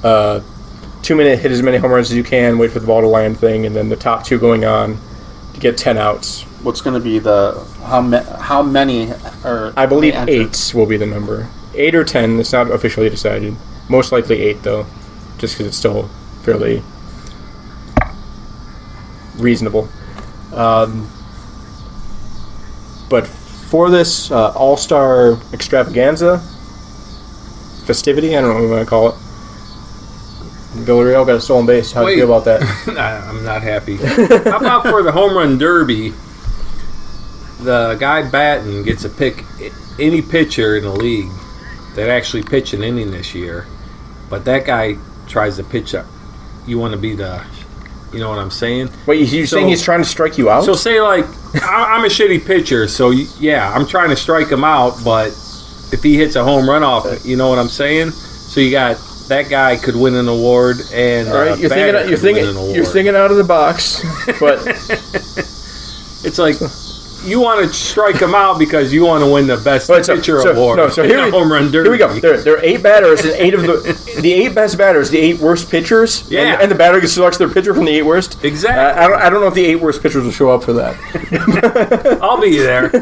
2-minute hit as many home runs as you can, wait for the ball to land thing, and then the top 2 going on to get 10 outs. What's going to be the how many? Or I believe how many 8 will be the number. 8 or 10. It's not officially decided. Most likely 8, though, just because it's still fairly reasonable. But for this all-star extravaganza, festivity, I don't know what we want to call it. Villarreal got a stolen base. How do you feel about that? I'm not happy. How about for the home run derby? The guy batting gets to pick any pitcher in the league that actually pitched an inning this year, but that guy tries to pitch up. You want to be the, you know what I'm saying? Wait, you're saying he's trying to strike you out? So say like, I'm a shitty pitcher, so yeah, I'm trying to strike him out, but if he hits a home run off, you know what I'm saying? So you got that guy could win an award, and all right, you're thinking out of the box, but it's like you want to strike him out because you want to win the best pitcher award. No, so in a home run derby. Here we go. There are 8 batters, and 8 of the 8 best batters, the 8 worst pitchers. Yeah. and the batter selects their pitcher from the 8 worst. Exactly. I don't know if the 8 worst pitchers will show up for that. I'll be there.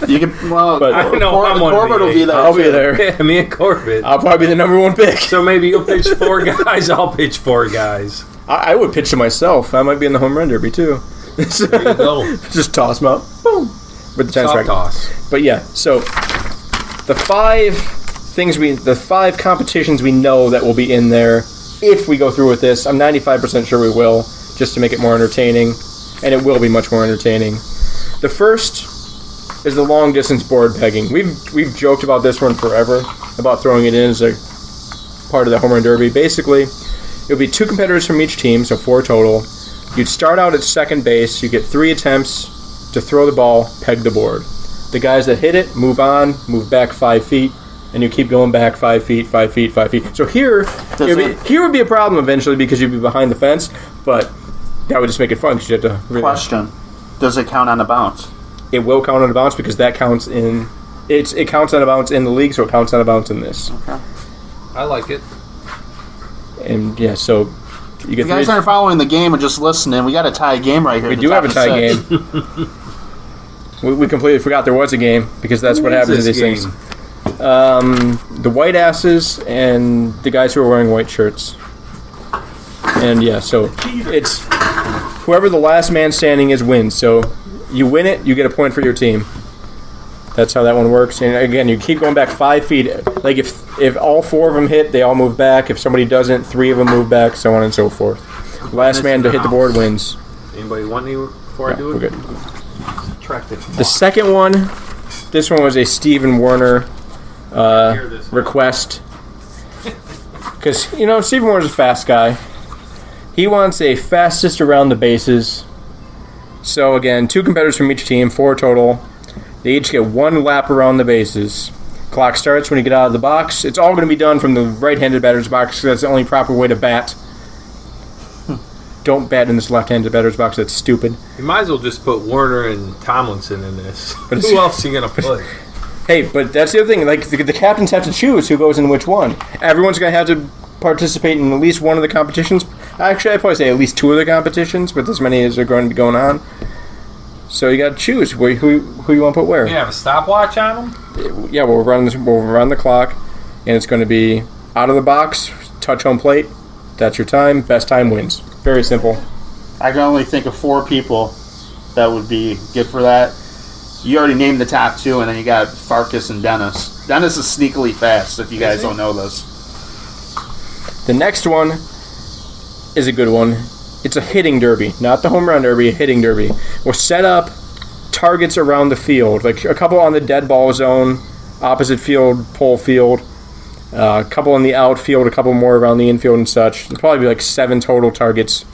You can. Well, But I know I'm one of Corbett the will be 8. there. I'll be too. there. Yeah, me and Corbett. I'll probably be the number 1 pick. So maybe you'll pitch 4 guys. I'll pitch 4 guys. I would pitch to myself. I might be in the home run derby too. There you go. Just toss them up. Boom. With the 10 Soft strike. toss. But yeah, so the 5 competitions we know that will be in there if we go through with this. I'm 95% sure we will, just to make it more entertaining, and it will be much more entertaining. The first is the long distance board pegging. We've joked about this one forever, about throwing it in as a part of the home run derby. Basically, it would be 2 competitors from each team, so 4 total. You'd start out at second base. You get 3 attempts to throw the ball, peg the board. The guys that hit it move on, move back 5 feet, and you keep going back 5 feet, 5 feet, 5 feet. So here would be a problem eventually because you'd be behind the fence, but that would just make it fun because you have to really... Question. Does it count on the bounce? It will count on a bounce because that counts in... It counts on a bounce in the league, so it counts on a bounce in this. Okay. I like it. And yeah, so you get If you guys aren't following the game and just listening, we got a tie game right here. We do have a tie game. we completely forgot there was a game because that's what happens to these things. The white asses and the guys who are wearing white shirts. And yeah, so it's whoever the last man standing is wins. So you win it, you get a point for your team. That's how that one works. And again, you keep going back 5 feet. Like if all 4 of them hit, they all move back. If somebody doesn't, 3 of them move back, so on and so forth. Last man to hit the board wins. Anybody want any before I do it? We're good. Track the The second one, this one was a Steven Werner request. Because, Steven Werner's a fast guy. He wants a fastest around the bases. So again, 2 competitors from each team, 4 total. They each get 1 lap around the bases. Clock starts when you get out of the box. It's all going to be done from the right-handed batter's box because that's the only proper way to bat. Don't bat in this left-handed batter's box. That's stupid. You might as well just put Warner and Tomlinson in this. But Who else are you going to put? Hey, but that's the other thing. Like, the captains have to choose who goes in which one. Everyone's going to have to participate in at least one of the competitions. Actually, I'd probably say at least 2 of the competitions, with as many as are going to be going on. So you got to choose who you want to put where. You have a stopwatch on them? Yeah, we'll run the clock, and it's going to be out of the box, touch home plate. That's your time. Best time wins. Very simple. I can only think of 4 people that would be good for that. You already named the top 2, and then you got Farkas and Dennis. Dennis is sneakily fast, if you guys don't know this. The next one is a good one. It's a hitting derby, not the home run derby, a hitting derby. We'll set up targets around the field, like a couple on the dead ball zone, opposite field, pole field, a couple in the outfield, a couple more around the infield and such. There'll probably be like 7 total targets.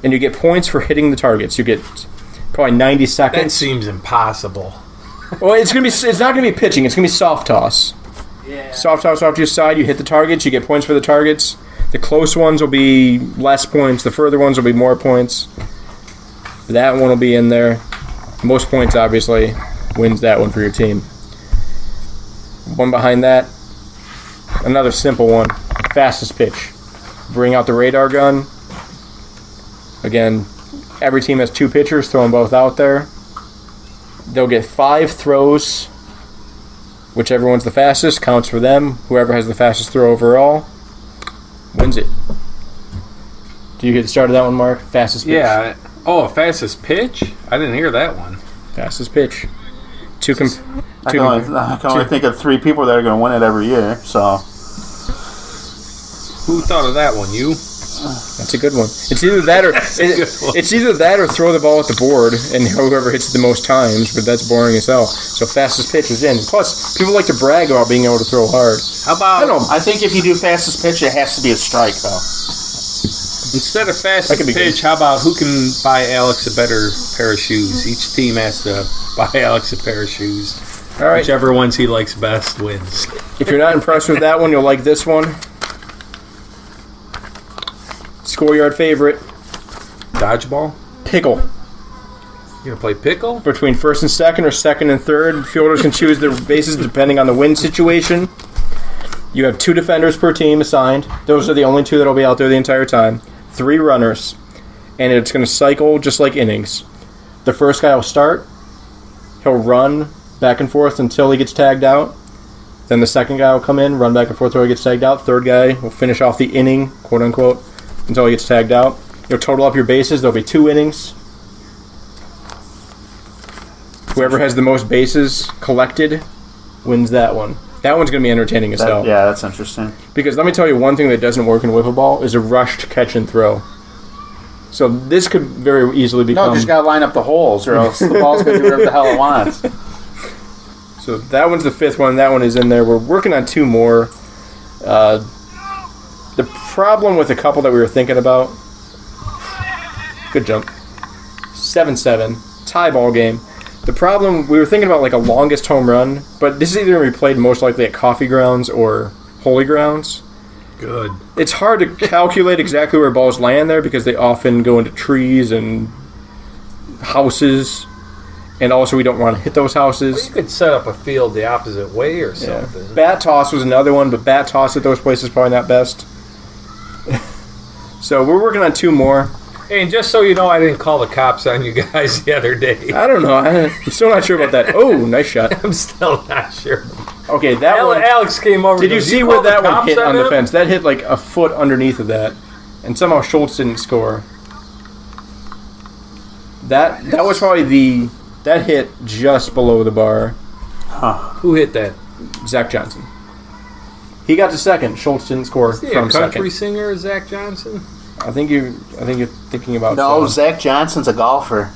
And you get points for hitting the targets. You get probably 90 seconds. That seems impossible. Well, it's not gonna be pitching. It's gonna be soft toss. Yeah. Soft toss off to your side. You hit the targets. You get points for the targets. The close ones will be less points. The further ones will be more points. That one will be in there. Most points, obviously, wins that one for your team. One behind that, another simple one. Fastest pitch. Bring out the radar gun. Again, every team has 2 pitchers. Throw them both out there. They'll get 5 throws. Whichever one's the fastest counts for them. Whoever has the fastest throw overall wins it. Do you get the start of that one, Mark? Fastest pitch. Yeah. Oh, fastest pitch? I didn't hear that one. Fastest pitch. I can only think of 3 people that are going to win it every year. So, who thought of that one? You? That's a good one. It's either that or it's either that or throw the ball at the board and whoever hits it the most times. But that's boring as hell. So fastest pitch is in. Plus, people like to brag about being able to throw hard. How about? I think if you do fastest pitch, it has to be a strike though. Instead of fastest pitch, how about who can buy Alex a better pair of shoes? Each team has to buy Alex a pair of shoes. All right. Whichever ones he likes best wins. If you're not impressed with that one, you'll like this one. Schoolyard favorite. Dodgeball? Pickle. You gonna play pickle? Between first and second or second and third, fielders can choose their bases depending on the wind situation. You have 2 defenders per team assigned. Those are the only 2 that will be out there the entire time. 3 runners. And it's going to cycle just like innings. The first guy will start. He'll run back and forth until he gets tagged out. Then the second guy will come in, run back and forth until he gets tagged out. Third guy will finish off the inning, quote unquote, until he gets tagged out. You'll total up your bases. There'll be 2 innings. Whoever has the most bases collected wins that one. That one's going to be entertaining as hell. Yeah, that's interesting. Because let me tell you, one thing that doesn't work in wiffle ball is a rushed catch and throw. So this could very easily become... No, you just got to line up the holes or else the ball's going to do whatever the hell it wants. So that one's the fifth one. That one is in there. We're working on two more. The problem with a couple that we were thinking about. Good jump. 7-7. Tie ball game. The problem, we were thinking about like a longest home run, but this is either going to be played most likely at Coffee Grounds or Holy Grounds. Good. It's hard to calculate exactly where balls land there because they often go into trees and houses, and also we don't want to hit those Well, houses. you could set up a field the opposite way or something. Bat toss was another one, but bat toss at those places is probably not best. So we're working on two more. Hey, and just so you know, I didn't call the cops on you guys the other day. I don't know. I'm still not sure about that. Oh, nice shot. I'm still not sure. Okay, that one. Alex came over. Did you goes, see call where the that one cops hit on the him?" fence? That hit like a foot underneath of that, and somehow Schultz didn't score. That was probably that hit just below the bar. Who hit that? Zach Johnson. He got to second. Schultz didn't score Is he from a country second. singer, Zach Johnson? I think you're thinking about. No, Zach Johnson's a golfer.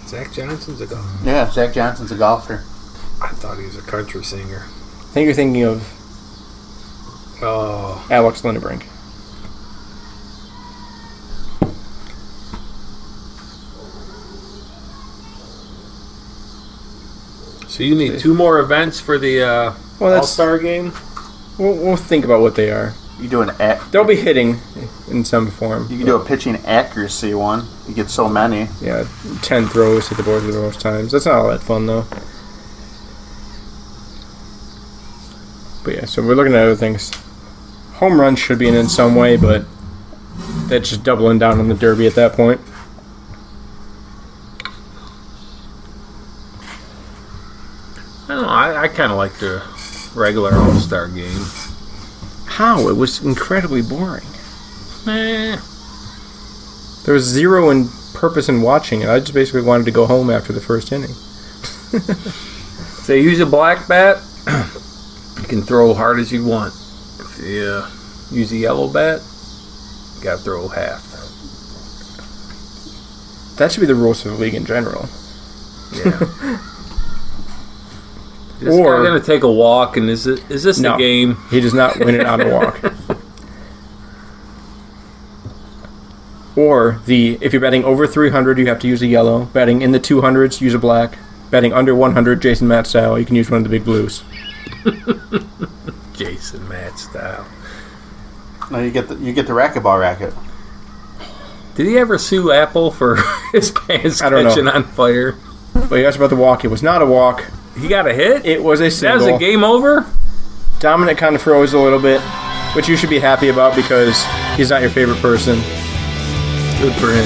Zach Johnson's a golfer. Yeah, Zach Johnson's a golfer. I thought he was a country singer. I think you're thinking of Oh, Alex Lindebrink. so you need two more events for the Well, that's All-Star game? we'll think about what they are. You do They'll be hitting in some form. You can do a pitching accuracy one. You get so many. Yeah, 10 throws hit the board the most times. That's not all that fun, though. But yeah, so we're looking at other things. Home runs should be in some way, but that's just doubling down on the Derby at that point. I don't know. I kind of like the regular All-Star game. How? It was incredibly boring. Eh. There was zero in purpose in watching it. I just basically wanted to go home after the first inning. If they use a black bat, you can throw hard as you want. If you use a yellow bat, you got to throw half. That should be the rules for the league in general. Yeah. This Or- guy going to take a walk, and is this No. the game? He does not win it on a walk. Or if you're betting over 300, you have to use a yellow. Betting in the 200s, use a black. Betting under 100, Jason Matt style, you can use one of the big blues. Jason Matt style. No, you get the racquetball racket. Did he ever sue Apple for his pants I don't know. catching on fire? But you asked about the walk. It was not a walk. He got a hit? It was a That single. was a game over? Dominic kind of froze a little bit, which you should be happy about because he's not your favorite person. Good for him.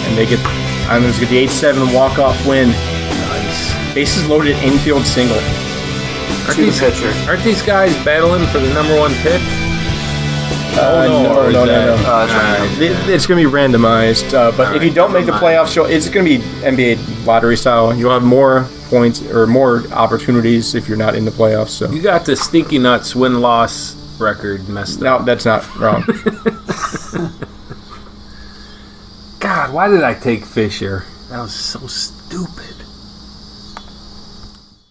And they get the 8-7 walk-off win. Nice. Bases loaded infield single. To the pitcher. Aren't these guys battling for the number one pick? No. Or is that- That's right. It's going to be randomized, but if you don't make the playoffs, it's going to be NBA lottery style. You'll have more points or more opportunities if you're not in the playoffs. So You got the Stinky Nuts win-loss record messed up. no, that's not wrong. God, why did I take Fisher? That was so stupid.